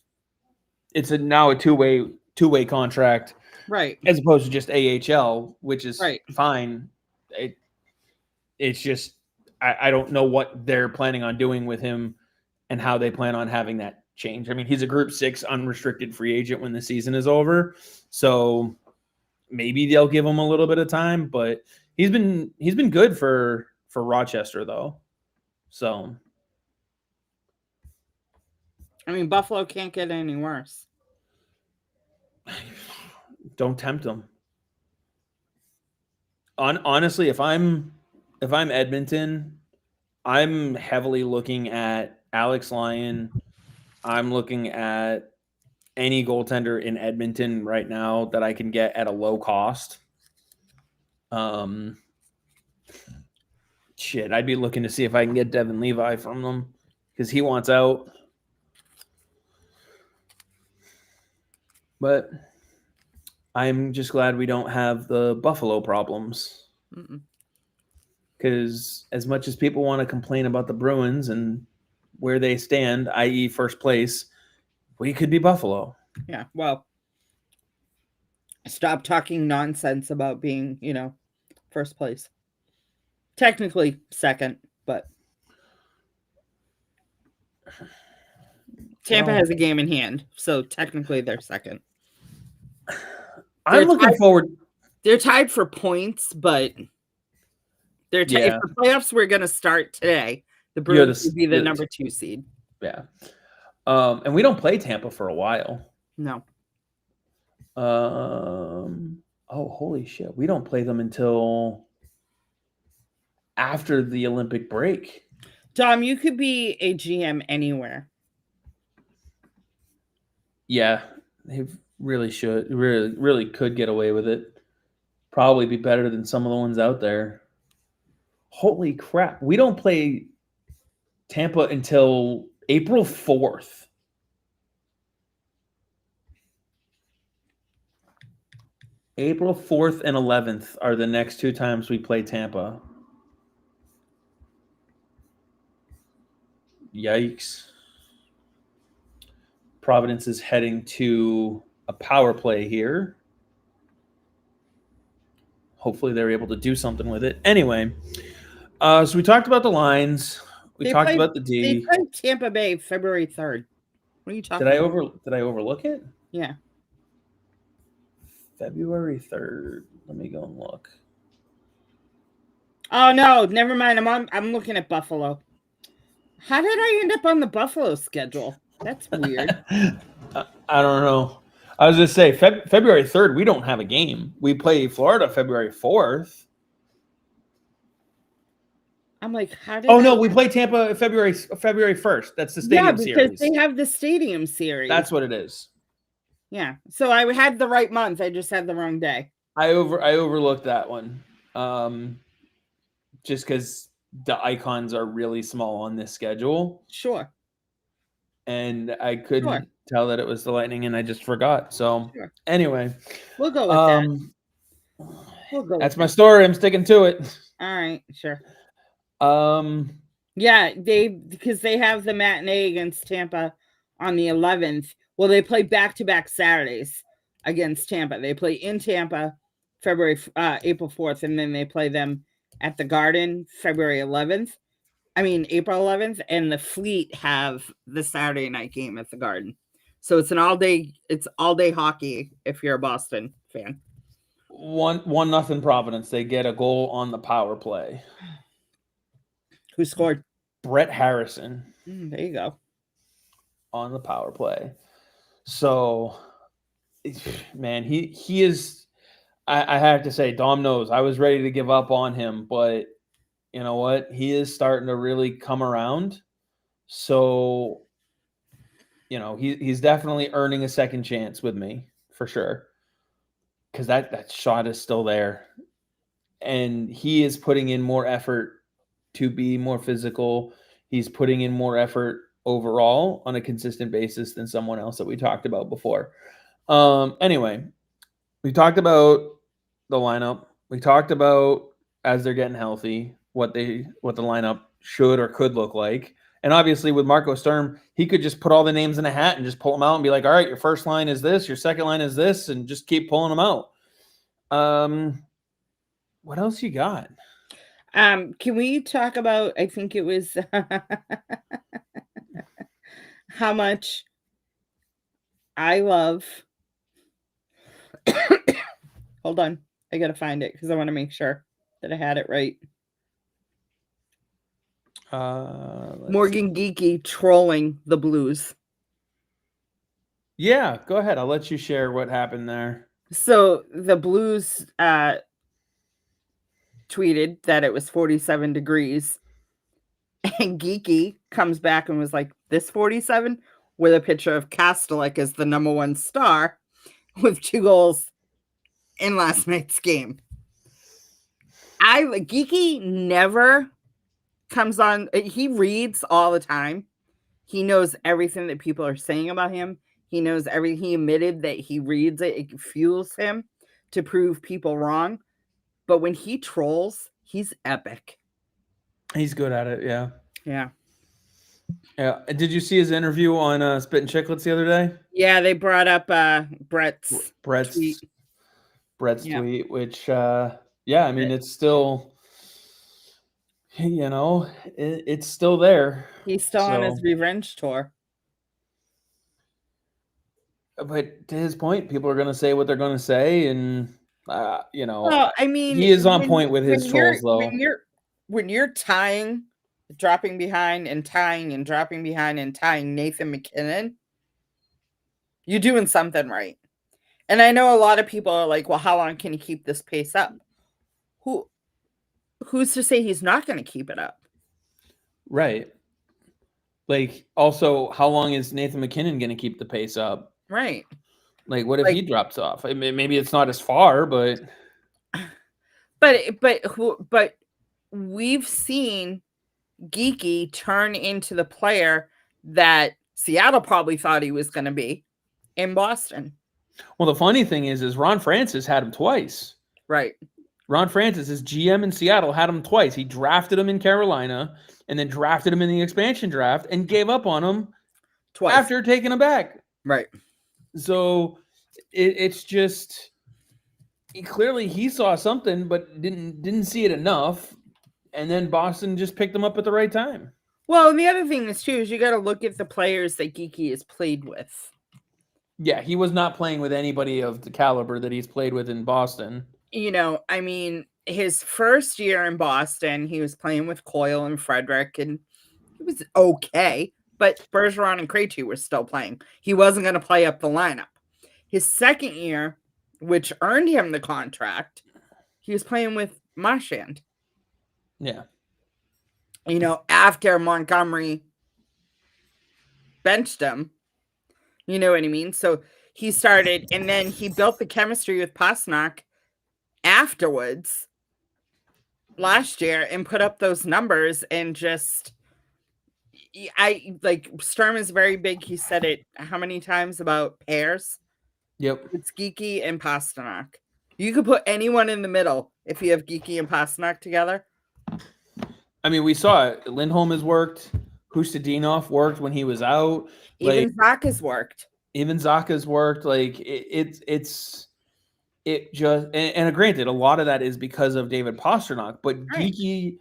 now a two-way contract, right? As opposed to just AHL, which is right. Fine. It's just I don't know what they're planning on doing with him and how they plan on having that change. I mean, he's a Group 6 unrestricted free agent when the season is over, so maybe they'll give him a little bit of time. But he's been good for Rochester though. So, I mean, Buffalo can't get any worse. Don't tempt them. Honestly, if I'm Edmonton, I'm heavily looking at Alex Lyon. I'm looking at any goaltender in Edmonton right now that I can get at a low cost. I'd be looking to see if I can get Devin Levi from them because he wants out. But I'm just glad we don't have the Buffalo problems. Because as much as people want to complain about the Bruins and where they stand, i.e. first place, we could be Buffalo. Yeah, well, stop talking nonsense about being, first place. Technically second, but Tampa has a game in hand, so technically they're second. I'm looking forward. They're tied for points, but if the playoffs were going to start today, the Bruins would be the number 2 seed. Yeah. And we don't play Tampa for a while. No. Holy shit. We don't play them until after the Olympic break. Dom, you could be a GM anywhere. Yeah. They really should. Really could get away with it. Probably be better than some of the ones out there. Holy crap. We don't play Tampa until April 4th. April 4th and 11th are the next 2 times we play Tampa. Yikes. Providence is heading to a power play here. Hopefully they're able to do something with it. Anyway, so we talked about the lines. We talked about the D. They played Tampa Bay February 3rd. What are you talking about? Did I overlook it? Yeah. February 3rd. Let me go and look. Oh no, never mind. I'm looking at Buffalo. How did I end up on the Buffalo schedule? That's weird. I don't know. I was just say February 3rd. We don't have a game. We play Florida February 4th. I'm like, how did? Oh no, we play Tampa February 1st. That's the stadium because series. they have the stadium series. That's what it is. Yeah. So I had the right month. I just had the wrong day. I overlooked that one. Just because the icons are really small on this schedule. Sure. And I couldn't tell that it was the Lightning, and I just forgot. So anyway, we'll go with that. We'll go. That's my story. I'm sticking to it. All right, sure. Yeah, because they have the matinee against Tampa on the 11th. Well, they play back-to-back Saturdays against Tampa. They play in Tampa April 4th, and then they play them at the Garden April 11th, and the Fleet have the Saturday night game at the Garden. So it's all day hockey if you're a Boston fan. 1-0 Providence. They get a goal on the power play. Who scored? Brett Harrison. There you go. On the power play. So, man, he is. I have to say, Dom knows. I was ready to give up on him, but you know what? He is starting to really come around. So, he's definitely earning a second chance with me for sure. Because that shot is still there, and he is putting in more effort to be more physical. He's putting in more effort overall on a consistent basis than someone else that we talked about before. Anyway, we talked about the lineup. We talked about as they're getting healthy, what the lineup should or could look like. And obviously with Marco Sturm, he could just put all the names in a hat and just pull them out and be like, all right, your first line is this, your second line is this, and just keep pulling them out. What else you got? Can we talk about, I think it was how much I love hold on, I gotta find it because I want to make sure that I had it right. Morgan Geeky trolling the Blues. Yeah, go ahead. I'll let you share what happened there. So the Blues tweeted that it was 47 degrees, and Geeky comes back and was like, this 47, with a picture of Kastelik as the number one star with 2 goals in last night's game. Geeky never comes on. He reads all the time. He knows everything that people are saying about him. He knows everything. He admitted that he reads it. It fuels him to prove people wrong. But when he trolls, he's epic. He's good at it, yeah. Yeah. Yeah. Did you see his interview on Spit and Chicklets the other day? Yeah, they brought up Brett's tweet. Brett's tweet, which, it's still, it's still there. He's still on his revenge tour. But to his point, people are going to say what they're going to say, and Well, I mean, he is on point with his trolls, though. When you're tying, dropping behind and tying and dropping behind and tying Nathan MacKinnon, you're doing something right. And I know a lot of people are like, well, how long can he keep this pace up? Who's to say he's not going to keep it up? Right. Like, also, how long is Nathan MacKinnon going to keep the pace up? Right. Like, what if he drops off? I mean, maybe it's not as far, but we've seen Geeky turn into the player that Seattle probably thought he was going to be in Boston. Well, the funny thing is Ron Francis had him twice. Right. Ron Francis, his GM in Seattle, had him twice. He drafted him in Carolina and then drafted him in the expansion draft and gave up on him twice after taking him back. Right. So it's just clearly he saw something but didn't see it enough, and then Boston just picked him up at the right time. Well, and the other thing is too is you got to look at the players that Geeky has played with. Yeah, he was not playing with anybody of the caliber that he's played with in Boston. I mean, his first year in Boston, he was playing with Coyle and Frederick, and he was okay. But Bergeron and Krejci were still playing. He wasn't going to play up the lineup. His second year, which earned him the contract, he was playing with Marchand. Yeah. After Montgomery benched him, you know what I mean? So he started, and then he built the chemistry with Pastrnak afterwards last year and put up those numbers and just Sturm is very big. He said it how many times about pairs? Yep. It's Geeky and Pastrnak. You could put anyone in the middle if you have Geeky and Pastrnak together. I mean, we saw it. Lindholm has worked. Hustadinov worked when he was out. Even Zaka's worked. Even Zaka's worked. Like it just and granted, a lot of that is because of David Pastrnak, but Right.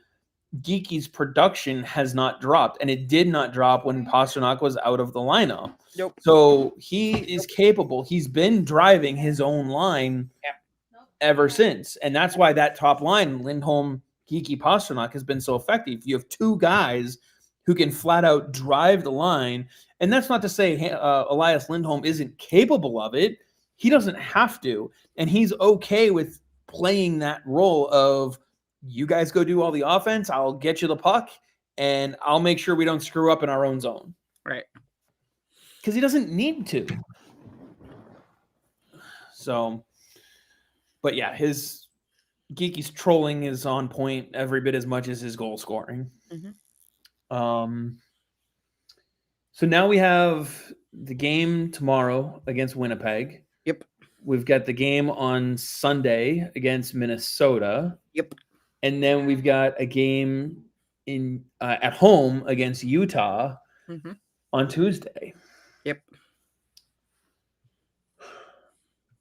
Geeky's production has not dropped, and it did not drop when Pastrnak was out of the lineup. Nope. So he is capable. He's been driving his own line ever since, and that's why that top line, Lindholm, Geeky, Pastrnak, has been so effective. You have two guys who can flat out drive the line, and that's not to say Elias Lindholm isn't capable of it. He doesn't have to, and he's okay with playing that role of, you guys go do all the offense, I'll get you the puck, and I'll make sure we don't screw up in our own zone. Right. Because he doesn't need to. So, but yeah, his Geeky's trolling is on point every bit as much as his goal scoring. Mm-hmm. So now we have the game tomorrow against Winnipeg. Yep. We've got the game on Sunday against Minnesota. Yep. And then we've got a game in at home against Utah on Tuesday. Yep.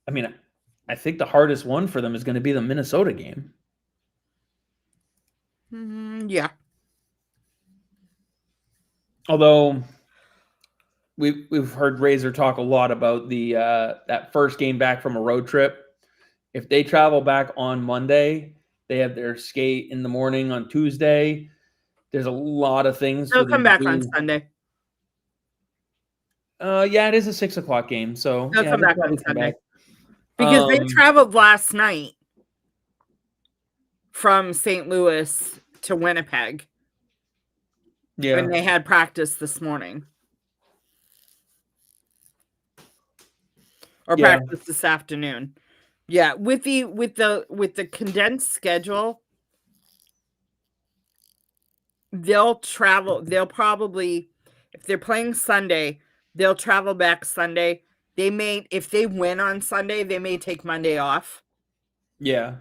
I mean, I think the hardest one for them is going to be the Minnesota game. Yeah. Although we've heard Razor talk a lot about the that first game back from a road trip. If they travel back on Monday, they have their skate in the morning on Tuesday. There's a lot of things. They'll come back on Sunday. Yeah, it is a 6:00 game, so they'll come back on Sunday. Because they Um, traveled last night from St. Louis to Winnipeg yeah, when they had practice this morning. Or Yeah. practice this afternoon. Yeah, with the condensed schedule, they'll probably, if they're playing Sunday, they'll travel back Sunday. They may, if they win on Sunday, they may take Monday off yeah.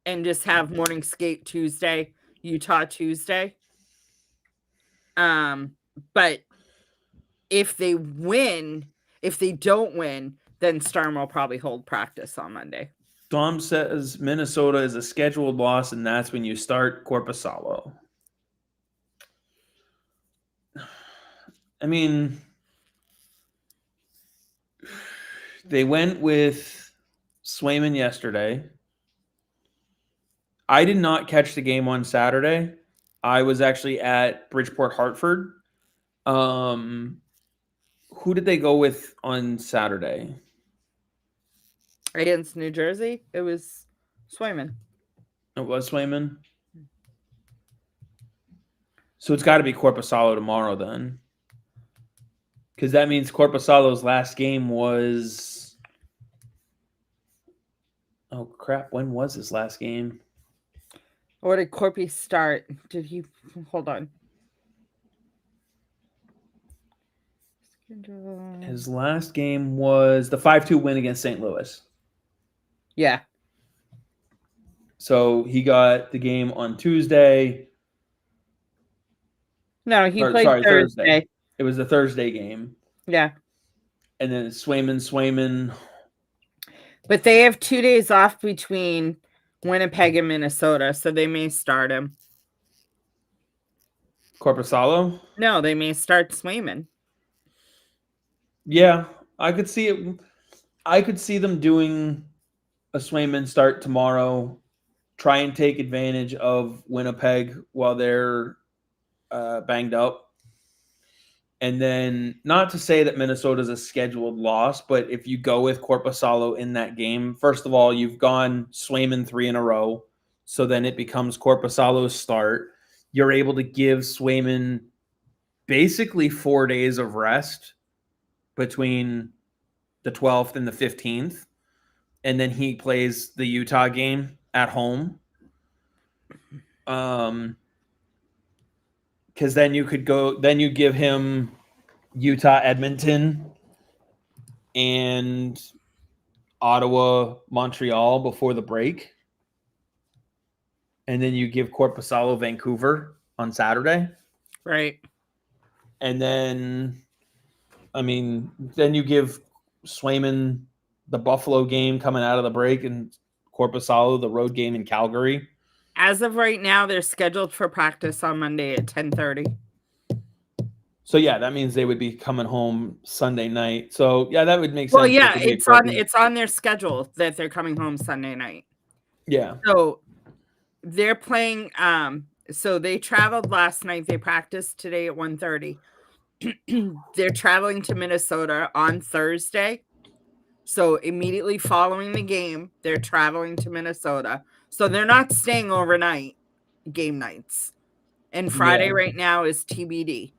and just have morning skate Tuesday, Utah Tuesday. But if they don't win, then Sturm will probably hold practice on Monday. Dom says Minnesota is a scheduled loss, and that's when you start Korpisalo. I mean, they went with Swayman yesterday. I did not catch the game on Saturday. I was actually at Bridgeport, Hartford. Who did they go with on Saturday? Against New Jersey, it was Swayman. It was Swayman. So it's got to be Korpisalo tomorrow then. Because that means Korpisalo's last game was... Oh, crap. When was his last game? Or did Corpy start? Did he... Hold on. His last game was the 5-2 win against St. Louis. Yeah. So he got the game on Tuesday. No, he played Thursday. It was the Thursday game. Yeah. And then Swayman. But they have 2 days off between Winnipeg and Minnesota, so they may start him. Korpisalo? No, they may start Swayman. Yeah, I could see it. I could see them doing a Swayman start tomorrow. Try and take advantage of Winnipeg while they're banged up. And then, not to say that Minnesota's a scheduled loss, but if you go with Korpisalo in that game, first of all, you've gone Swayman 3 in a row. So then it becomes Korpisalo's start. You're able to give Swayman basically 4 days of rest between the 12th and the 15th. And then he plays the Utah game at home. Because then you give him Utah, Edmonton, and Ottawa, Montreal before the break. And then you give Korpisalo Vancouver on Saturday. Right. And then, then you give Swayman the Buffalo game coming out of the break and Korpisalo the road game in Calgary. As of right now, they're scheduled for practice on Monday at 10:30. So yeah, that means they would be coming home Sunday night. So yeah, that would make sense. Well, yeah, it's on their schedule that they're coming home Sunday night. Yeah. So they're playing. So they traveled last night. They practiced today at 1:30. They're traveling to Minnesota on Thursday. So immediately following the game, they're traveling to Minnesota. So they're not staying overnight game nights. And Friday right now is TBD.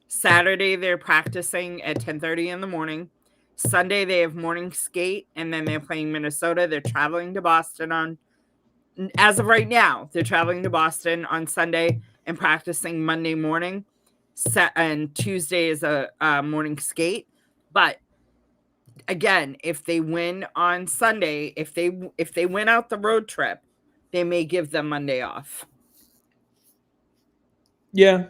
Saturday, they're practicing at 10:30 in the morning. Sunday, they have morning skate, and then they're playing Minnesota. They're traveling to Boston as of right now, they're traveling to Boston on Sunday and practicing Monday morning. And Tuesday is a morning skate. But again, if they win on Sunday, if they win out the road trip, they may give them Monday off. Yeah,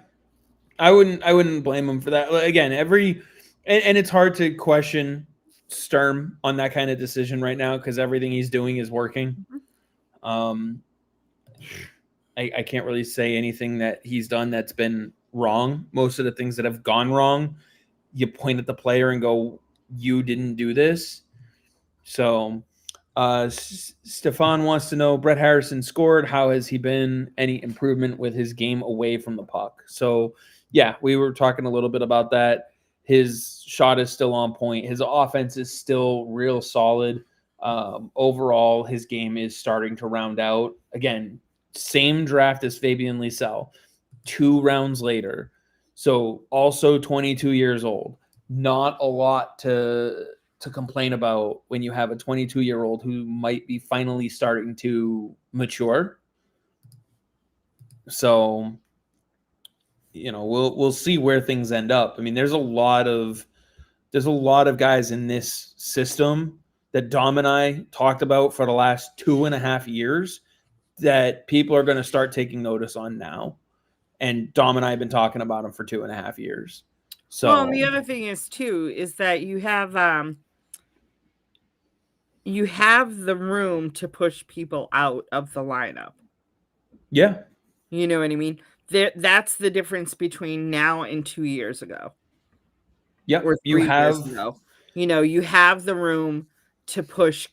I wouldn't blame them for that. Again, and it's hard to question Sturm on that kind of decision right now because everything he's doing is working. I can't really say anything that he's done that's been wrong. Most of the things that have gone wrong, you point at the player and go, "You didn't do this." So, Stefan wants to know, Brett Harrison scored. How has he been? Any improvement with his game away from the puck? So, yeah, we were talking a little bit about that. His shot is still on point. His offense is still real solid. Overall, his game is starting to round out. Again, same draft as Fabian Lysell, 2 rounds later. So also 22 years old. Not a lot to complain about when you have a 22-year-old who might be finally starting to mature. So, we'll see where things end up. I mean, there's a lot of guys in this system that Dom and I talked about for the last 2.5 years that people are going to start taking notice on now. And Dom and I have been talking about them for 2.5 years. So, well, and the other thing is too, is that you have the room to push people out of the lineup. Yeah. You know what I mean? That's the difference between now and 2 years ago. Yep. Or 3 years ago. You have the room to push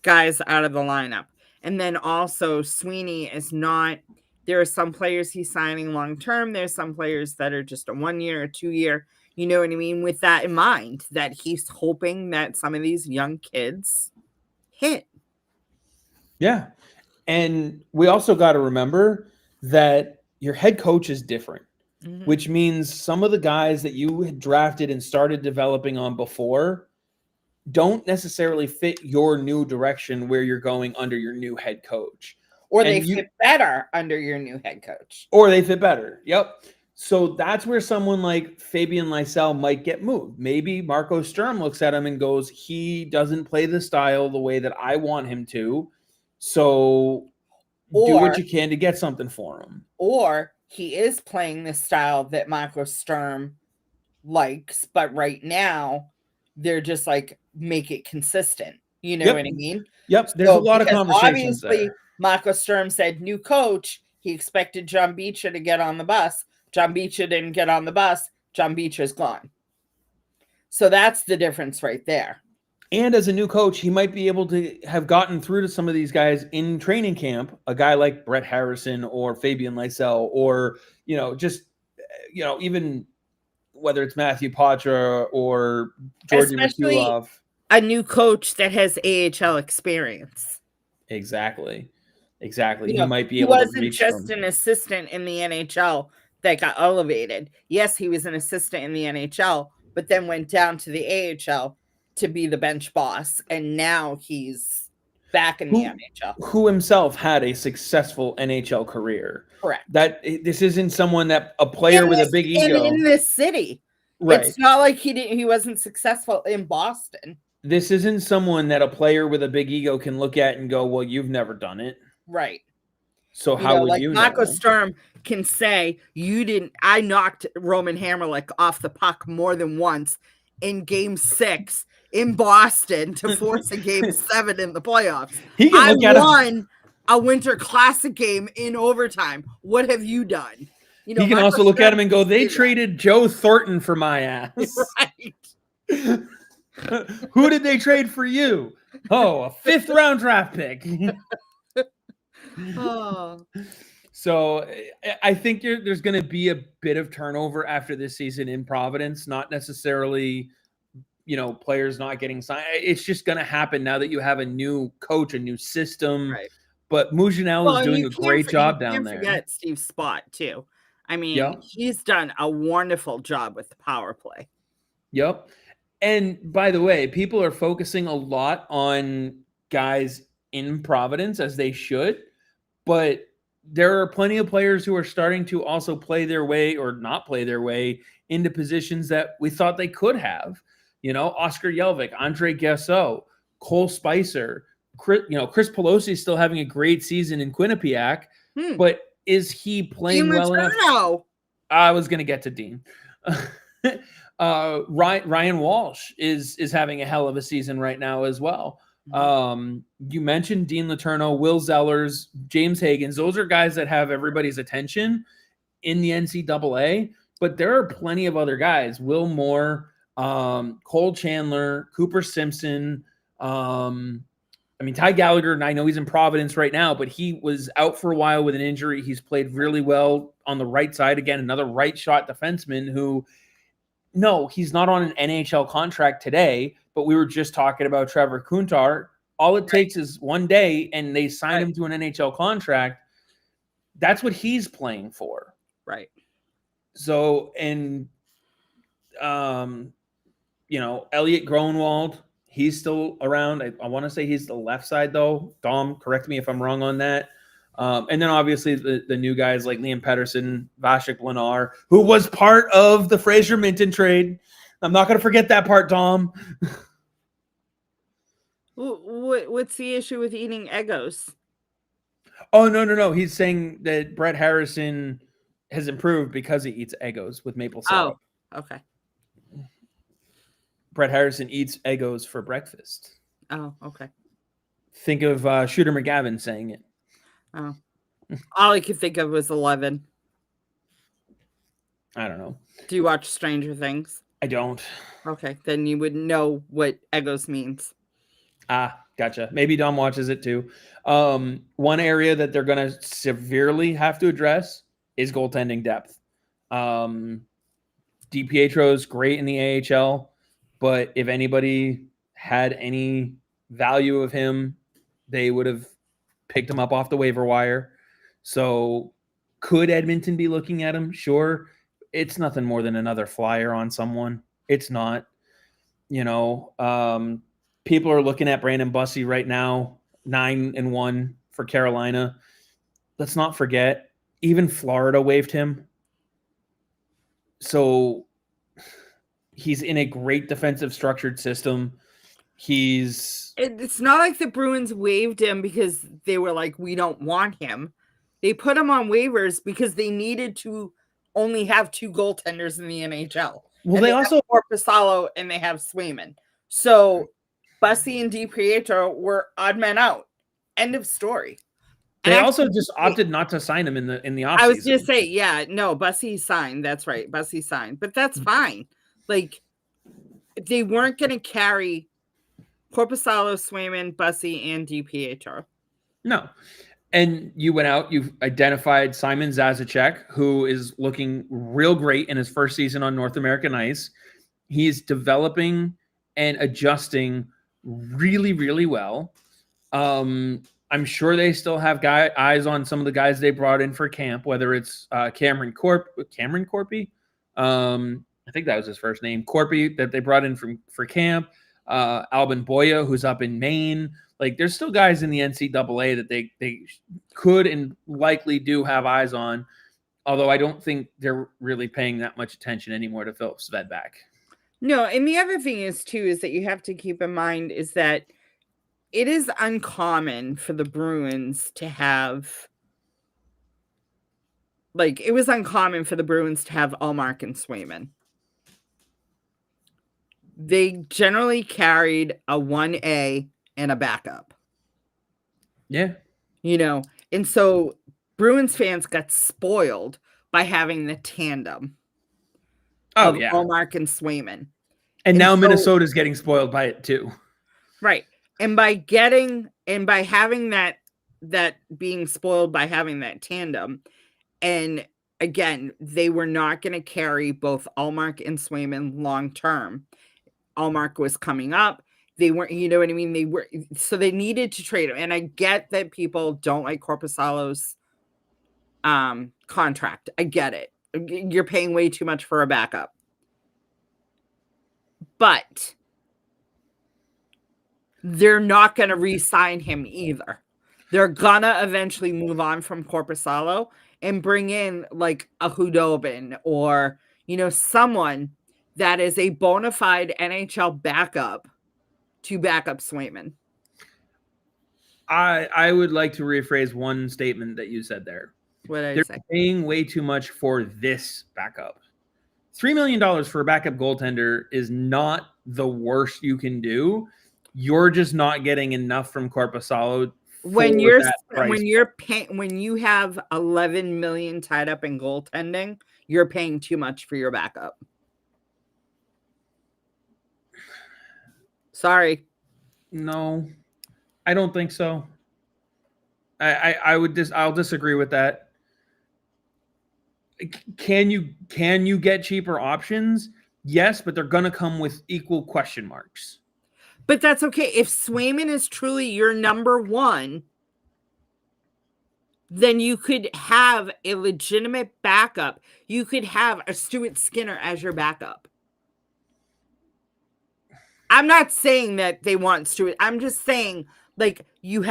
guys out of the lineup. And then also Sweeney is not, there are some players he's signing long-term. There's some players that are just a 1 year or 2 year, you know what I mean? With that in mind, that he's hoping that some of these young kids hit. Yeah. And we also got to remember that your head coach is different, which means some of the guys that you had drafted and started developing on before don't necessarily fit your new direction where you're going under your new head coach. Or they fit better under your new head coach. Or they fit better. Yep. So that's where someone like Fabian Lysell might get moved. Maybe Marco Sturm looks at him and goes, he doesn't play the style the way that I want him to. So do what you can to get something for him. Or he is playing the style that Marco Sturm likes, but right now they're just like, make it consistent. You know what I mean? Yep. There's a lot of conversations obviously there. Marco Sturm said new coach. He expected John Beecher to get on the bus. John Beecher didn't get on the bus. John Beecher's gone. So that's the difference right there. And as a new coach, he might be able to have gotten through to some of these guys in training camp, a guy like Brett Harrison or Fabian Lysell, or, just, even whether it's Matthew Poitras or Georgi Especially Radulov. a new coach that has AHL experience. Exactly. He might be able to wasn't just an assistant in the NHL that got elevated. Yes, he was an assistant in the NHL, but then went down to the AHL to be the bench boss, and now he's back in the NHL. Who himself had a successful NHL career. Correct. That this isn't someone that a player with a big ego in this city. Right. It's not like he wasn't successful in Boston. This isn't someone that a player with a big ego can look at and go, well, you've never done it. Right. So how would you know? Marco Sturm can say, I knocked Roman Hamrlik off the puck more than once in game 6 in Boston to force a game 7 in the playoffs. I won a Winter Classic game in overtime. What have you done? He can also look at him and go, they traded Joe Thornton for my ass. Right. Who did they trade for you? Oh, a 5th round draft pick. Oh. So I think there's going to be a bit of turnover after this season in Providence, not necessarily, players not getting signed. It's just going to happen now that you have a new coach, a new system. Right. But Mujanel is doing a great job down there. Forget Steve Spott too. I mean, he's done a wonderful job with the power play. Yep. And by the way, people are focusing a lot on guys in Providence, as they should, but there are plenty of players who are starting to also play their way or not play their way into positions that we thought they could have. Oscar Yelvik, Andre Gasso, Cole Spicer, Chris Pelosi is still having a great season in Quinnipiac, but is he playing well enough? I was going to get to Dean. Ryan Walsh is having a hell of a season right now as well. You mentioned Dean Letourneau, Will Zellers, James Higgins. Those are guys that have everybody's attention in the NCAA, but there are plenty of other guys. Will Moore, Cole Chandler, Cooper Simpson. Ty Gallagher, and I know he's in Providence right now, but he was out for a while with an injury. He's played really well on the right side. Again, another right shot defenseman who, no, he's not on an NHL contract today, but we were just talking about Trevor Kuntar. All it takes is one day and they sign him to an NHL contract. That's what he's playing for. Right. So, and, Elliot Groenwald, he's still around. I want to say he's the left side, though. Dom, correct me if I'm wrong on that. And then obviously the new guys like Liam Pettersson, Vasek Lenar, who was part of the Fraser Minton trade. I'm not going to forget that part, Dom. What's the issue with eating Eggos? Oh, no. He's saying that Brett Harrison has improved because he eats Eggos with maple syrup. Oh, okay. Brett Harrison eats Eggos for breakfast. Oh, okay. Think of Shooter McGavin saying it. Oh. All I could think of was 11. I don't know. Do you watch Stranger Things? I don't. Okay, then you would know what Eggos means. Ah, gotcha. Maybe Dom watches it too. One area that they're going to severely have to address is goaltending depth. DiPietro's great in the AHL. But if anybody had any value of him, they would have picked him up off the waiver wire. So could Edmonton be looking at him? Sure. It's nothing more than another flyer on someone. It's not. People are looking at Brandon Bussey right now, 9-1 for Carolina. Let's not forget, even Florida waived him. So he's in a great defensive structured system. It's not like the Bruins waived him because they were like, we don't want him. They put him on waivers because they needed to only have 2 goaltenders in the NHL. Well, they also have Pasalo and they have Swayman. So Bussey and DiPietro were odd men out. End of story. They also just opted not to sign him in the offseason. I was just saying, Bussey signed. That's right. Bussey signed. But that's fine. Like, they weren't going to carry Korpisalo, Swayman, Bussy, and DiPietro. No. And you went out, you've identified Simon Zazacek, who is looking real great in his first season on North American ice. He's developing and adjusting really, really well. I'm sure they still have eyes on some of the guys they brought in for camp, whether it's Cameron Corpy. I think that was his first name, Corpy, that they brought in for camp. Albin Boya, who's up in Maine. Like, there's still guys in the NCAA that they could and likely do have eyes on, although I don't think they're really paying that much attention anymore to Philip Svedback. No, and the other thing is, too, is that you have to keep in mind is that it is uncommon for the Bruins to have, like, it was uncommon for the Bruins to have Ullmark and Swayman. They generally carried a 1A and a backup. Yeah. You know, and so Bruins fans got spoiled by having the tandem of Ullmark and Swayman. And now Minnesota's getting spoiled by it too. Right. And by having that being spoiled by having that tandem, and again, they were not going to carry both Ullmark and Swayman long term. Ullmark was coming up. They weren't, you know what I mean? So they needed to trade him. And I get that people don't like Korpisalo's contract. I get it. You're paying way too much for a backup. But they're not going to re-sign him either. They're going to eventually move on from Korpisalo and bring in like a Hudobin or, you know, someone that is a bona fide NHL backup to back up Swayman. I would like to rephrase one statement that you said there. What did I They're say? paying way too much for this backup. $3 million for a backup goaltender is not the worst you can do. You're just not getting enough from Korpisalo. When you have $11 million tied up in goaltending, you're paying too much for your backup. Sorry. No, I don't think so. I'll disagree with that. Can you get cheaper options? Yes, but they're going to come with equal question marks. But that's okay. If Swayman is truly your number one, then you could have a legitimate backup. You could have a Stuart Skinner as your backup. I'm not saying that they want Stuart. I'm just saying, like, you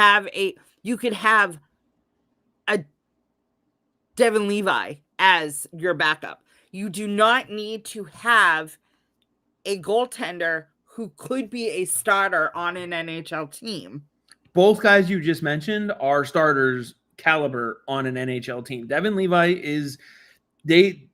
could have a Devin Levi as your backup. You do not need to have a goaltender who could be a starter on an NHL team. Both guys you just mentioned are starters caliber on an NHL team. Devin Levi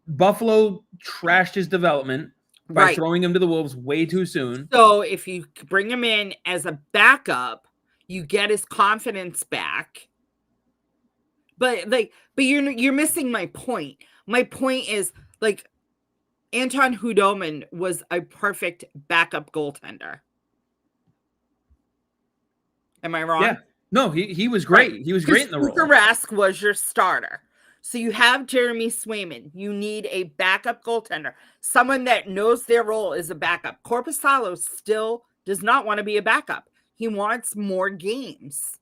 Buffalo trashed his development by throwing him to the Wolves way too soon. So if you bring him in as a backup, you get his confidence back. But you're missing my point. My point is, like, Anton Hudobin was a perfect backup goaltender. Am I wrong? Yeah. No, he was great. Right. He was great in the role. Rask was your starter. So you have Jeremy Swayman. You need a backup goaltender. Someone that knows their role as a backup. Korpisalo still does not want to be a backup. He wants more games.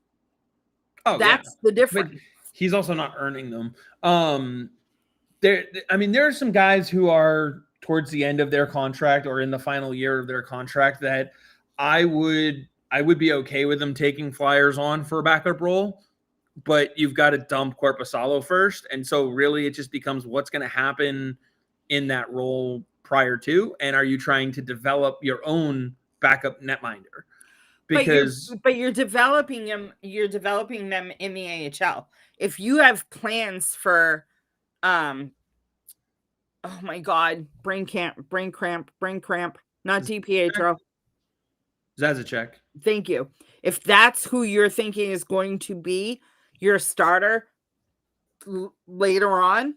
Oh, that's the difference. But he's also not earning them. There are some guys who are towards the end of their contract or in the final year of their contract that I would be okay with them taking flyers on for a backup role, but you've got to dump Korpisalo first. And so really it just becomes what's going to happen in that role prior to, and are you trying to develop your own backup netminder? Because but you're developing them in the AHL. If you have plans for oh my God, brain cramp, not DiPietro. Zazacek. Thank you. If that's who you're thinking is going to be your starter later on,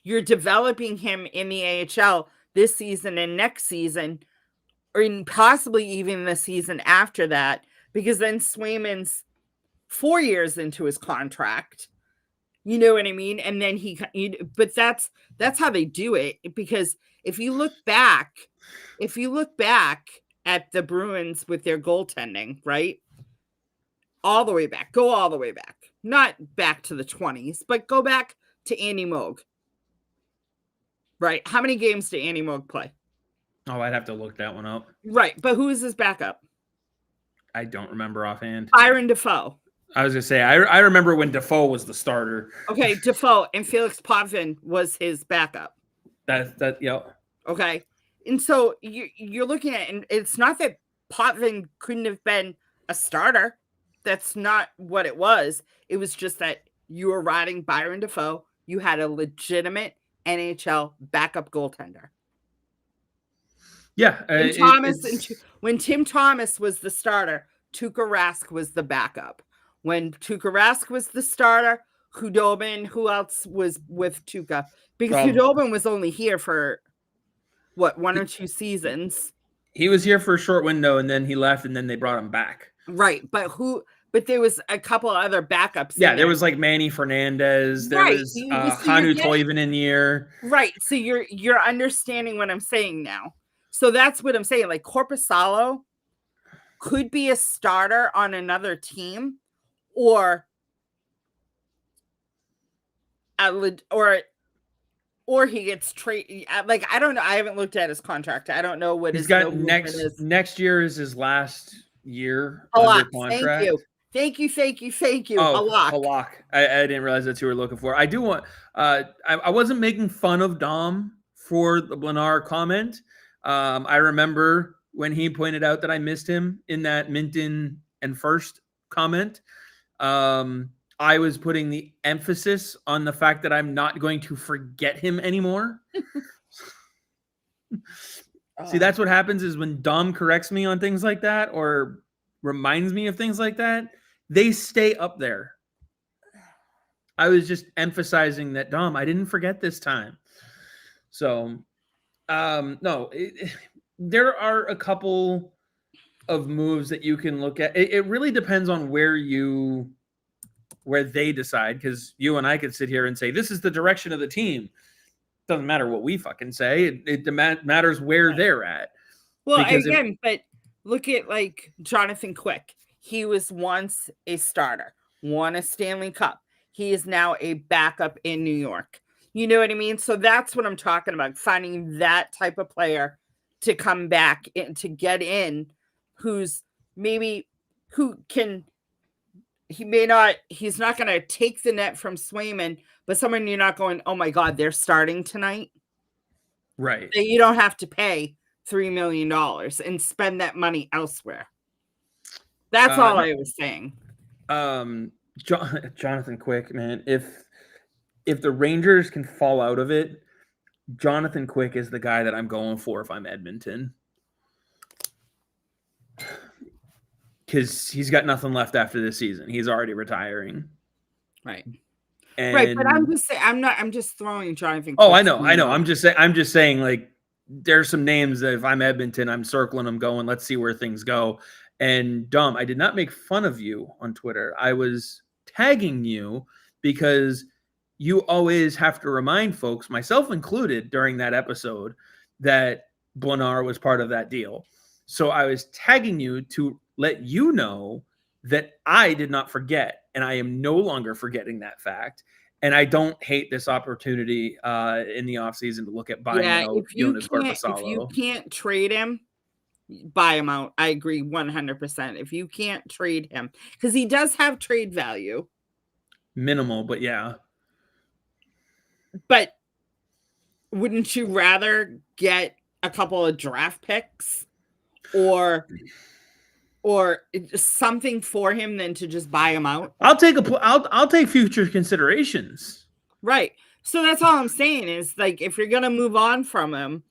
you're developing him in the AHL this season and next season possibly even the season after that, because then Swayman's 4 years into his contract. You know what I mean? And then but that's how they do it. Because if you look back at the Bruins with their goaltending, right? Go all the way back. Not back to the 20s, but go back to Andy Moog. Right? How many games did Andy Moog play? Oh, I'd have to look that one up. Right, but who is his backup? I don't remember offhand. Byron Defoe. I was gonna say I remember when Defoe was the starter. Okay, Defoe and Felix Potvin was his backup. Yeah. Okay, and so you're looking at, and it's not that Potvin couldn't have been a starter. That's not what it was. It was just that you were riding Byron Defoe. You had a legitimate NHL backup goaltender. Yeah, when Tim Thomas was the starter, Tuukka Rask was the backup. When Tuukka Rask was the starter, Khudobin, who else was with Tuukka? Because Khudobin was only here for, 1 or 2 seasons. He was here for a short window, and then he left, and then they brought him back. Right, but there was a couple of other backups. Yeah, there was like Manny Fernandez. There was Hanu Toivonen year. Right, so you're understanding what I'm saying now. So that's what I'm saying. Like Korpisalo could be a starter on another team, or he gets traded. Like, I don't know. I haven't looked at his contract. I don't know what he's got next year is his last year under contract. Thank you. Oh, Halak. I didn't realize that's who we're looking for. I do want. I wasn't making fun of Dom for the Blenar comment. I remember when he pointed out that I missed him in that Minton and First comment. I was putting the emphasis on the fact that I'm not going to forget him anymore. See, that's what happens is when Dom corrects me on things like that or reminds me of things like that, they stay up there. I was just emphasizing that, Dom, I didn't forget this time. So, no, there are a couple of moves that you can look at. It really depends on where they decide, because you and I could sit here and say, this is the direction of the team. Doesn't matter what we fucking say. It matters where they're at. Well, again, but look at like Jonathan Quick. He was once a starter, won a Stanley Cup. He is now a backup in New York. You know what I mean? So that's what I'm talking about. Finding that type of player to come back and to get in, he's not going to take the net from Swayman, but someone you're not going, oh my God, they're starting tonight. Right. You don't have to pay $3 million and spend that money elsewhere. That's all I was saying. Jonathan Quick, man, if the Rangers can fall out of it, Jonathan Quick is the guy that I'm going for if I'm Edmonton. Because he's got nothing left after this season. He's already retiring. Right. And, but I'm just saying, I'm just throwing Jonathan. Oh, I know. I'm just saying, like, there's some names that if I'm Edmonton, I'm circling them going, let's see where things go. And Dom, I did not make fun of you on Twitter. I was tagging you because you always have to remind folks, myself included, during that episode, that Blenar was part of that deal. So I was tagging you to let you know that I did not forget, and I am no longer forgetting that fact. And I don't hate this opportunity in the offseason to look at buying out Jonas Korpisalo. If you can't trade him, buy him out. I agree 100%. If you can't trade him, because he does have trade value. Minimal, but yeah. But wouldn't you rather get a couple of draft picks or something for him than to just buy him out? I'll take future considerations. Right. So that's all I'm saying is, like, if you're gonna move on from him,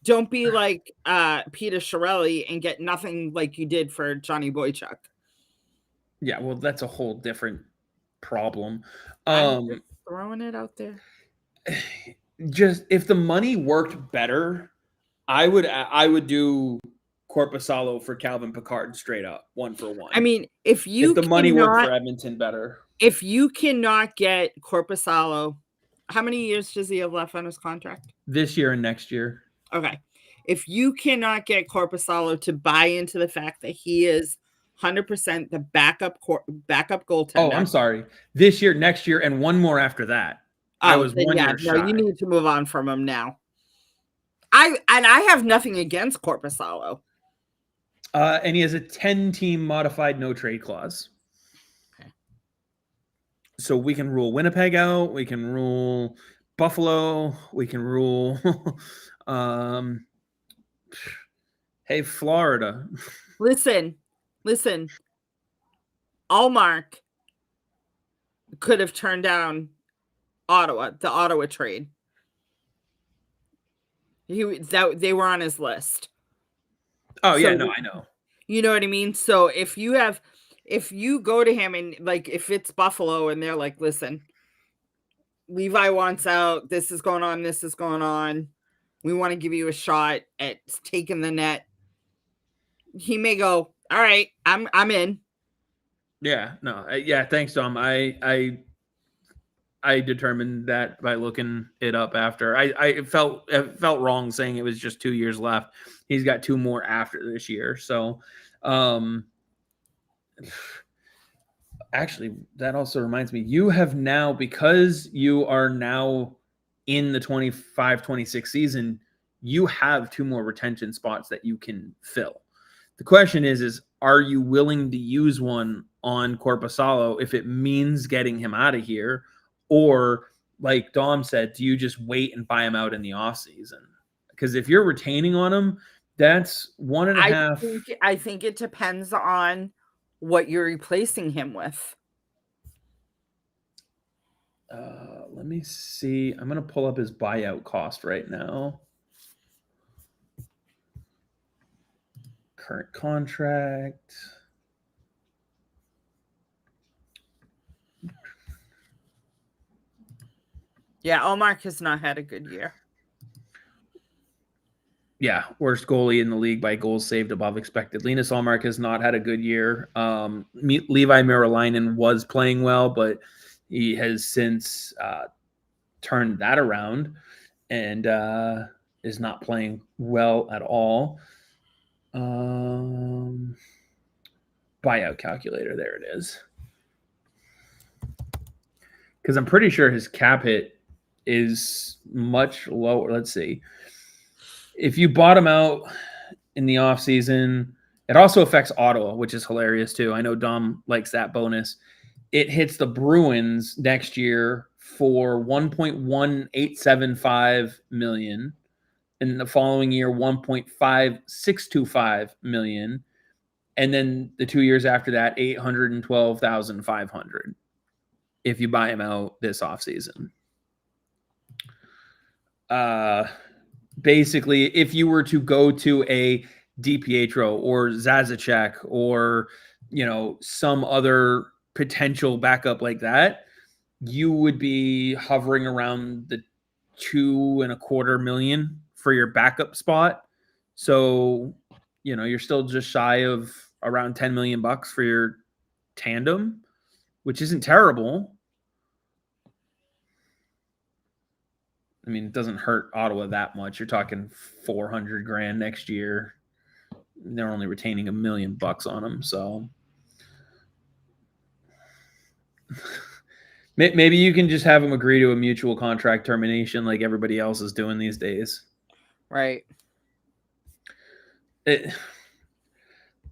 don't be like Peter Chiarelli and get nothing like you did for Johnny Boychuk. Yeah, well, that's a whole different problem. I'm just throwing it out there. Just if the money worked better, I would do Korpisalo for Calvin Pickard straight up 1-for-1. I mean, if the money worked for Edmonton better. If you cannot get Korpisalo, how many years does he have left on his contract? This year and next year. Okay. If you cannot get Korpisalo to buy into the fact that he is 100% the backup goaltender. Oh, I'm sorry. This year, next year, and one more after that. I was 1 year shy. No, you need to move on from him now. I have nothing against Korpisalo. And he has a 10-team modified no trade clause. Okay. So we can rule Winnipeg out. We can rule Buffalo. We can rule hey, Florida. Listen. Allmark could have turned down the Ottawa trade. They were on his list. Oh, yeah, no, I know. You know what I mean? So if you go to him and like if it's Buffalo and they're like, listen, Levi wants out, this is going on. We want to give you a shot at taking the net. He may go, all right, I'm in. Yeah, no. Thanks, Dom. I determined that by looking it up after. I felt wrong saying it was just 2 years left. He's got 2 more after this year. So, actually, that also reminds me, you have now, because you are now in the 25-26 season, you have 2 more retention spots that you can fill. The question is are you willing to use one on Korpisalo if it means getting him out of here? Or, like Dom said, do you just wait and buy him out in the offseason? Because if you're retaining on him, that's 1.5. I think it depends on what you're replacing him with. Let me see. I'm going to pull up his buyout cost right now. Current contract. Yeah, Allmark has not had a good year. Yeah, worst goalie in the league by goals saved above expected. Linus Allmark has not had a good year. Levi Merilainen was playing well, but he has since turned that around and is not playing well at all. Buyout calculator, there it is. Because I'm pretty sure his cap hit is much lower. Let's see. If you bought him out in the offseason, it also affects Ottawa, which is hilarious too. I know Dom likes that bonus. It hits the Bruins next year for $1.1875 million. In the following year, $1.5625 million. And then the 2 years after that, $812,500 if you buy him out this offseason. Basically, if you were to go to a DiPietro or Zazacek or, some other potential backup like that, you would be hovering around the $2.25 million for your backup spot. So, you're still just shy of around $10 million for your tandem, which isn't terrible. I mean, it doesn't hurt Ottawa that much. You're talking $400,000 next year. They're only retaining $1 million on them. So maybe you can just have them agree to a mutual contract termination like everybody else is doing these days. Right.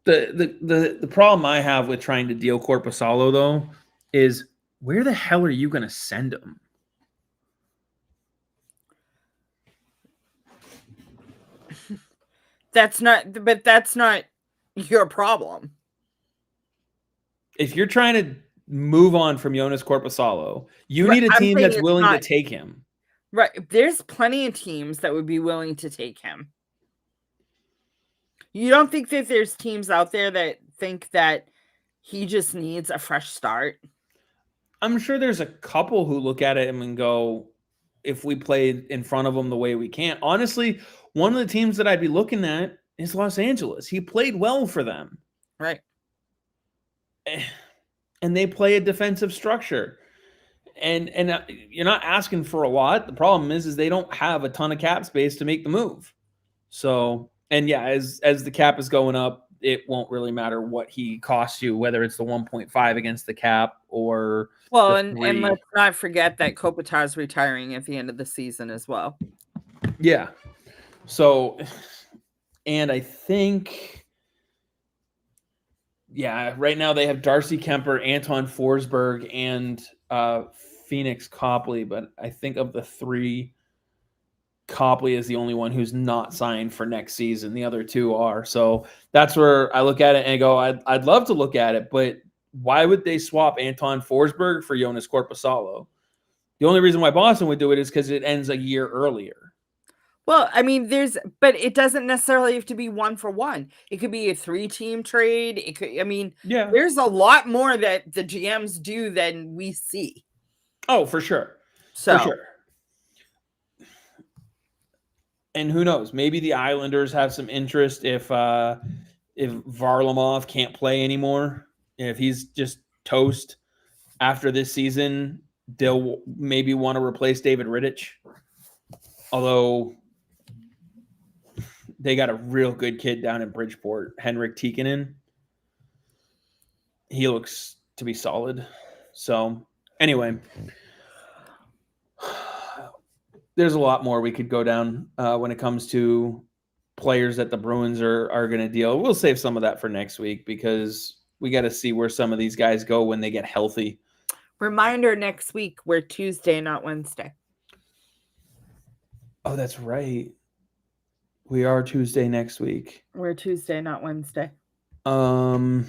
The problem I have with trying to deal Korpisalo, though, is where the hell are you going to send him? That's not your problem. If you're trying to move on from Jonas Korpisalo, you need a team that's willing to take him. Right. There's plenty of teams that would be willing to take him. You don't think that there's teams out there that think that he just needs a fresh start? I'm sure there's a couple who look at him and go, if we played in front of him the way we can. Honestly, one of the teams that I'd be looking at is Los Angeles. He played well for them. Right. And they play a defensive structure. And you're not asking for a lot. The problem is they don't have a ton of cap space to make the move. So, and yeah, as the cap is going up, it won't really matter what he costs you, whether it's the 1.5 against the cap or and let's not forget that Kopitar's retiring at the end of the season as well. Yeah. So, and I think, yeah, right now they have Darcy Kemper, Anton Forsberg, and Phoenix Copley. But I think of the three, Copley is the only one who's not signed for next season. The other two are. So that's where I look at it and I go, I'd love to look at it, but why would they swap Anton Forsberg for Jonas Korpisalo? The only reason why Boston would do it is because it ends a year earlier. Well, I mean, but it doesn't necessarily have to be 1-for-1. It could be a 3-team trade. It could, I mean, yeah, there's a lot more that the GMs do than we see. Oh, for sure. So. For sure. And who knows? Maybe the Islanders have some interest if Varlamov can't play anymore. If he's just toast after this season, they'll maybe want to replace David Rittich. Although they got a real good kid down in Bridgeport, Henrik Tikkanen. He looks to be solid. So anyway, there's a lot more we could go down when it comes to players that the Bruins are going to deal. We'll save some of that for next week because we got to see where some of these guys go when they get healthy. Reminder, next week, we're Tuesday, not Wednesday. Oh, that's right. We are Tuesday next week. We're Tuesday, not Wednesday. I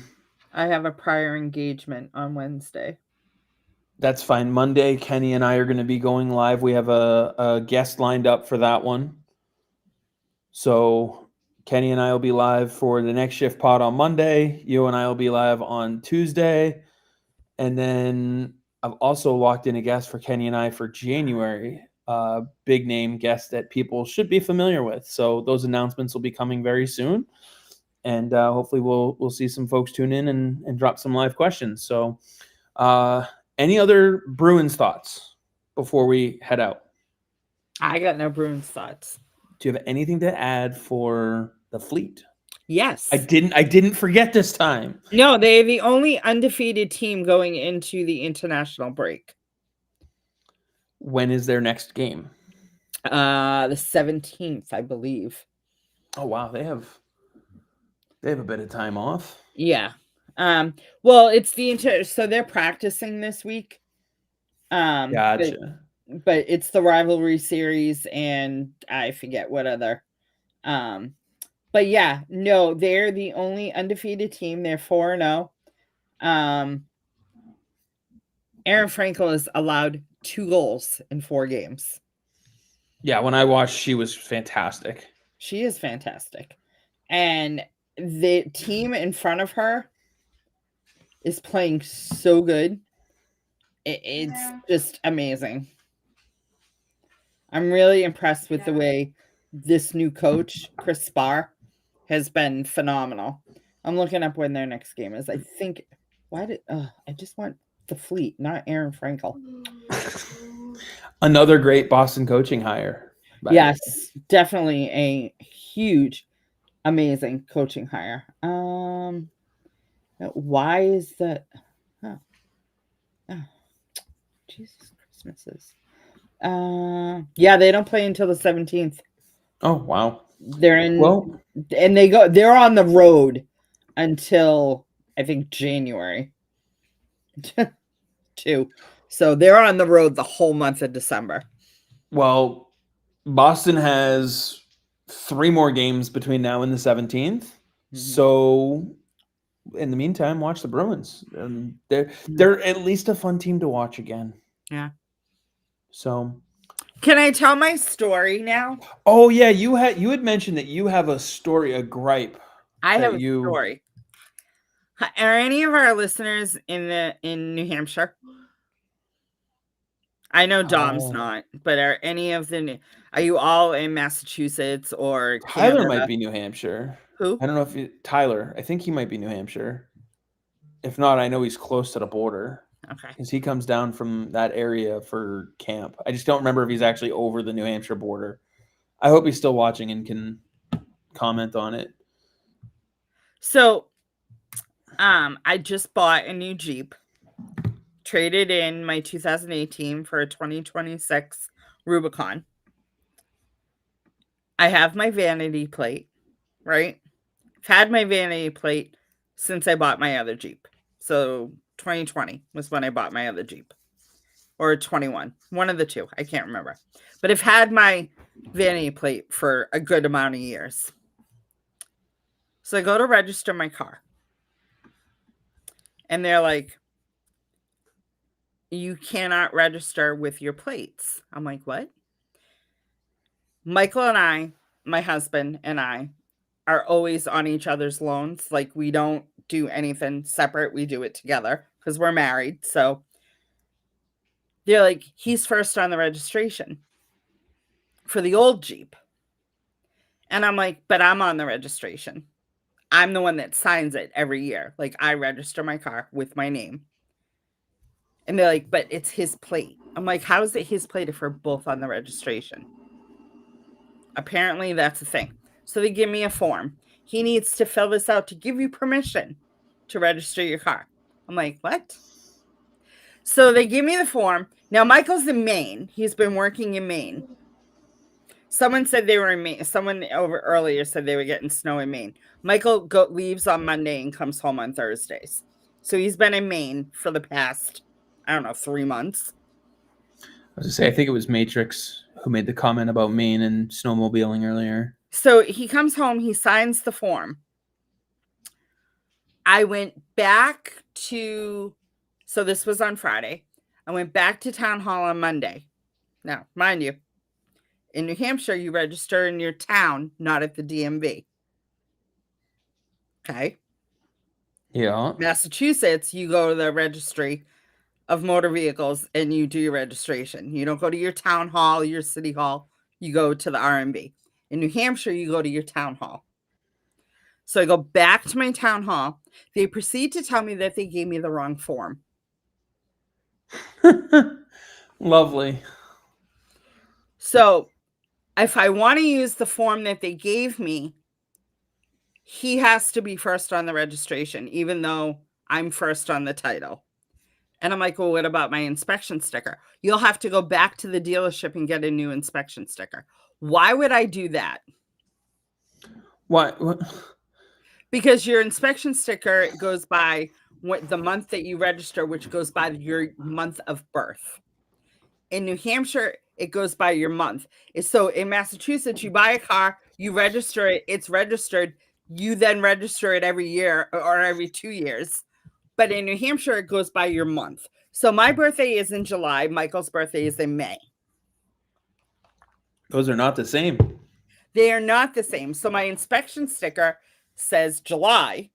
have a prior engagement on Wednesday. That's fine. Monday, Kenny and I are going to be going live. We have a guest lined up for that one. So Kenny and I will be live for the next shift pod on Monday. You and I will be live on Tuesday. And then I've also locked in a guest for Kenny and I for January. Big name guest that people should be familiar with. So those announcements will be coming very soon. And hopefully we'll see some folks tune in and drop some live questions. So any other Bruins thoughts before we head out? I got no Bruins thoughts. Do you have anything to add for the Fleet? Yes. I didn't forget this time. No, they're the only undefeated team going into the international break. When is their next game? The 17th, I believe. Oh wow, they have a bit of time off. Yeah. Well, it's so they're practicing this week. Gotcha. But it's the rivalry series and I forget what other. But yeah, no, they're the only undefeated team. They're 4-0. Aaron Frankel has allowed 2 goals in 4 games. Yeah, when I watched, she was fantastic. She is fantastic. And the team in front of her is playing so good. It's just amazing. I'm really impressed with the way this new coach, Chris Spar, has been phenomenal. I'm looking up when their next game is. I think, I just want the Fleet, not Aaron Frankel. Another great Boston coaching hire. Yes, definitely a huge, amazing coaching hire. Why is that? Oh, Jesus Christmases. Yeah, they don't play until the 17th. Oh wow. They're on the road until I think January 2. So they're on the road the whole month of December. Well, Boston has 3 more games between now and the 17th. Mm-hmm. So in the meantime, watch the Bruins. They're at least a fun team to watch again. Yeah. So can I tell my story now? Oh yeah, you had mentioned that you have a story, a gripe. I have a story. Are any of our listeners in New Hampshire? I know Dom's not, but are any of the Are you all in Massachusetts or Tyler Canada? might be New Hampshire. Who? I don't know if Tyler. I think he might be New Hampshire. If not, I know he's close to the border Okay. because he comes down from that area for camp. I just don't remember if he's actually over the New Hampshire border. I hope he's still watching and can comment on it. So, I just bought a new Jeep. Traded in my 2018 for a 2026 Rubicon. I have my vanity plate, right? I've had my vanity plate since I bought my other Jeep. So 2020 was when I bought my other Jeep. Or 21. One of the two. I can't remember. But I've had my vanity plate for a good amount of years. So I go to register my car. And they're like, you cannot register with your plates. I'm like, what? Michael and I, my husband and I, are always on each other's loans. Like, we don't do anything separate. We do it together because we're married. So they're like, he's first on the registration for the old Jeep. And I'm like, but I'm on the registration. I'm the one that signs it every year. Like, I register my car with my name. And they're like, but it's his plate. I'm like, how is it his plate if we're both on the registration? Apparently, that's a thing. So they give me a form. He needs to fill this out to give you permission to register your car. I'm like, what? So they give me the form. Now, Michael's in Maine. He's been working in Maine. Someone said they were in Maine. Someone over earlier said they were getting snow in Maine. Michael leaves on Monday and comes home on Thursdays. So he's been in Maine for the past, 3 months. I was going to say, I think it was Matrix who made the comment about Maine and snowmobiling earlier. So he comes home, he signs the form. I went back to, so this was on Friday. I went back to town hall on Monday. Now, mind you, in New Hampshire, you register in your town, not at the DMV. Okay. Yeah. Massachusetts, you go to the registry of motor vehicles and you do your registration. You don't go to your town hall, your city hall. You go to the RMV. In New Hampshire, you go to your town hall. So I go back to my town hall. They proceed to tell me that they gave me the wrong form. Lovely. So if I want to use the form that they gave me, he has to be first on the registration, even though I'm first on the title. And I'm like, well, what about my inspection sticker? You'll have to go back to the dealership and get a new inspection sticker. Why would I do that? What? Because your inspection sticker goes by the month that you register, which goes by your month of birth. In New Hampshire, it goes by your month. So in Massachusetts, you buy a car, you register it, it's registered. You then register it every year or every 2 years. But in New Hampshire, it goes by your month. So my birthday is in July. Michael's birthday is in May. Those are not the same. They are not the same. So my inspection sticker says July.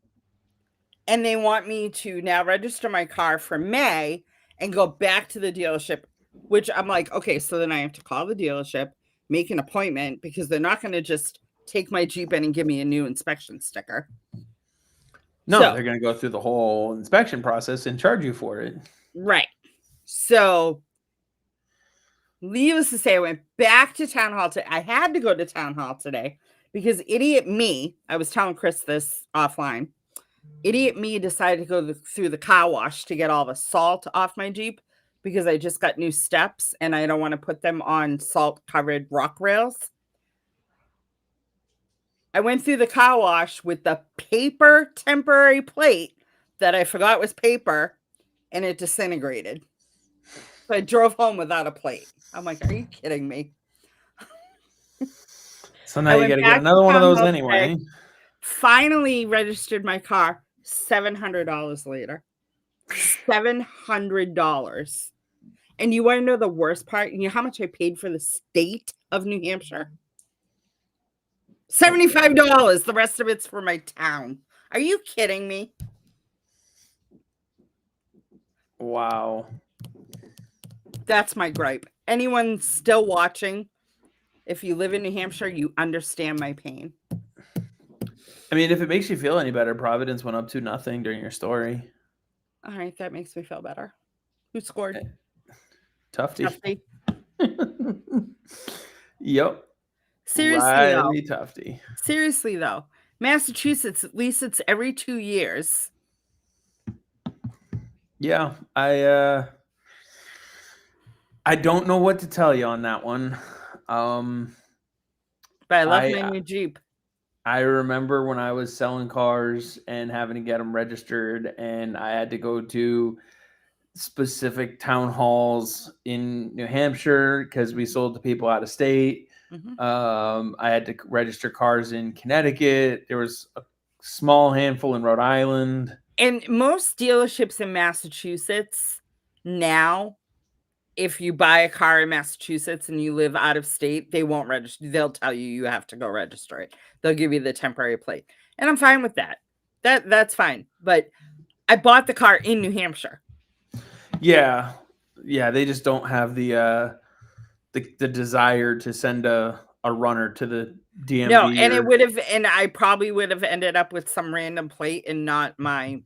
And they want me to now register my car for May and go back to the dealership, which I'm like, okay, so then I have to call the dealership, make an appointment, because they're not going to just take my Jeep in and give me a new inspection sticker. No, they're going to go through the whole inspection process and charge you for it. Right. So, needless to say, I went back to town hall. I had to go to town hall today because idiot me, I was telling Chris this offline, idiot me decided to go through the car wash to get all the salt off my Jeep because I just got new steps and I don't want to put them on salt-covered rock rails. I went through the car wash with the paper temporary plate that I forgot was paper, and it disintegrated. So I drove home without a plate. I'm like, are you kidding me? So now you got to get another one of those anyway. Finally registered my car $700 later. $700. And you want to know the worst part? You know how much I paid for the state of New Hampshire? $75. The rest of it's for my town. Are you kidding me? Wow. That's my gripe. Anyone still watching, If you live in New Hampshire, you understand my pain. I mean, if it makes you feel any better, Providence went up 2-0 during your story. All right, that makes me feel better. Who scored? Tufty. Tufty. Yep. Seriously Tufty. Seriously though, Massachusetts, at least it's every 2 years. Yeah, I don't know what to tell you on that one. But I love my new Jeep. I remember when I was selling cars and having to get them registered, and I had to go to specific town halls in New Hampshire because we sold to people out of state. I had to register cars in Connecticut. There was a small handful in Rhode Island. And most dealerships in Massachusetts now, if you buy a car in Massachusetts and you live out of state, they won't register. They'll tell you have to go register it. They'll give you the temporary plate. And I'm fine with that. That's fine. But I bought the car in New Hampshire. Yeah. They just don't have the desire to send a runner to the DMV. No, and I probably would have ended up with some random plate and not my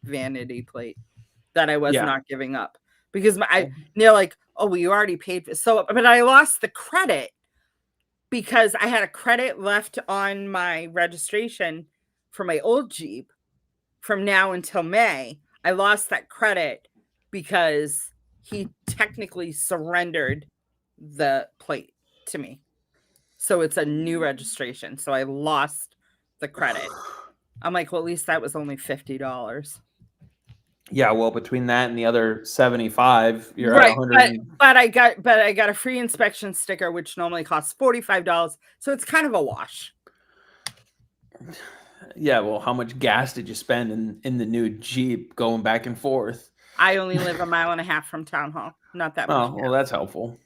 vanity plate that I was not giving up. Because they're like, oh, well, you already paid for so, but I lost the credit because I had a credit left on my registration for my old Jeep from now until May. I lost that credit because he technically surrendered the plate to me. So it's a new registration. So I lost the credit. I'm like, well, at least that was only $50. Yeah, well, between that and the other 75, you're right, at 100. But I got a free inspection sticker, which normally costs $45. So it's kind of a wash. Yeah, well, how much gas did you spend in the new Jeep going back and forth? I only live 1.5 miles from town hall. Not that much. Oh, well, that's helpful.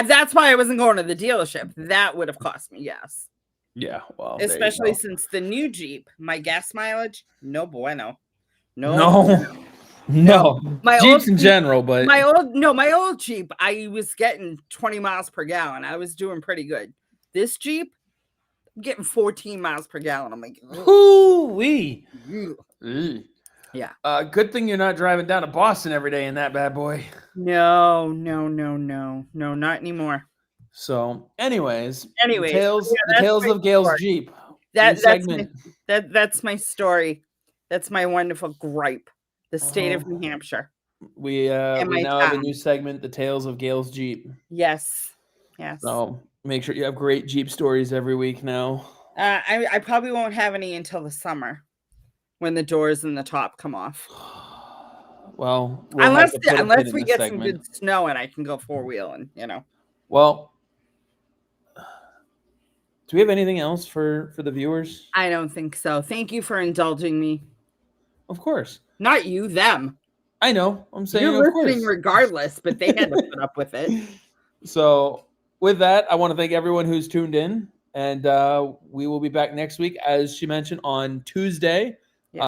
That's why I wasn't going to the dealership. That would have cost me, yes. Yeah, well, especially since the new Jeep, my gas mileage, no bueno. No. My Jeeps in general, but my old Jeep, I was getting 20 miles per gallon. I was doing pretty good. This Jeep, I'm getting 14 miles per gallon. I'm like, hoo-wee. Yeah. Good thing you're not driving down to Boston every day in that bad boy. No, not anymore. So, anyways, the tales of Gayle's Jeep. That's my story. That's my wonderful gripe. The state of New Hampshire. We now have a new segment, the Tales of Gayle's Jeep. Yes. So make sure you have great Jeep stories every week now. I probably won't have any until the summer when the doors and the top come off. Well, unless we get some good snow and I can go 4-wheel and Well, do we have anything else for the viewers? I don't think so. Thank you for indulging me. Of course. Not you, them. I know. I'm saying you're listening regardless, but they had to put up with it. So with that, I want to thank everyone who's tuned in, and we will be back next week, as she mentioned, on Tuesday.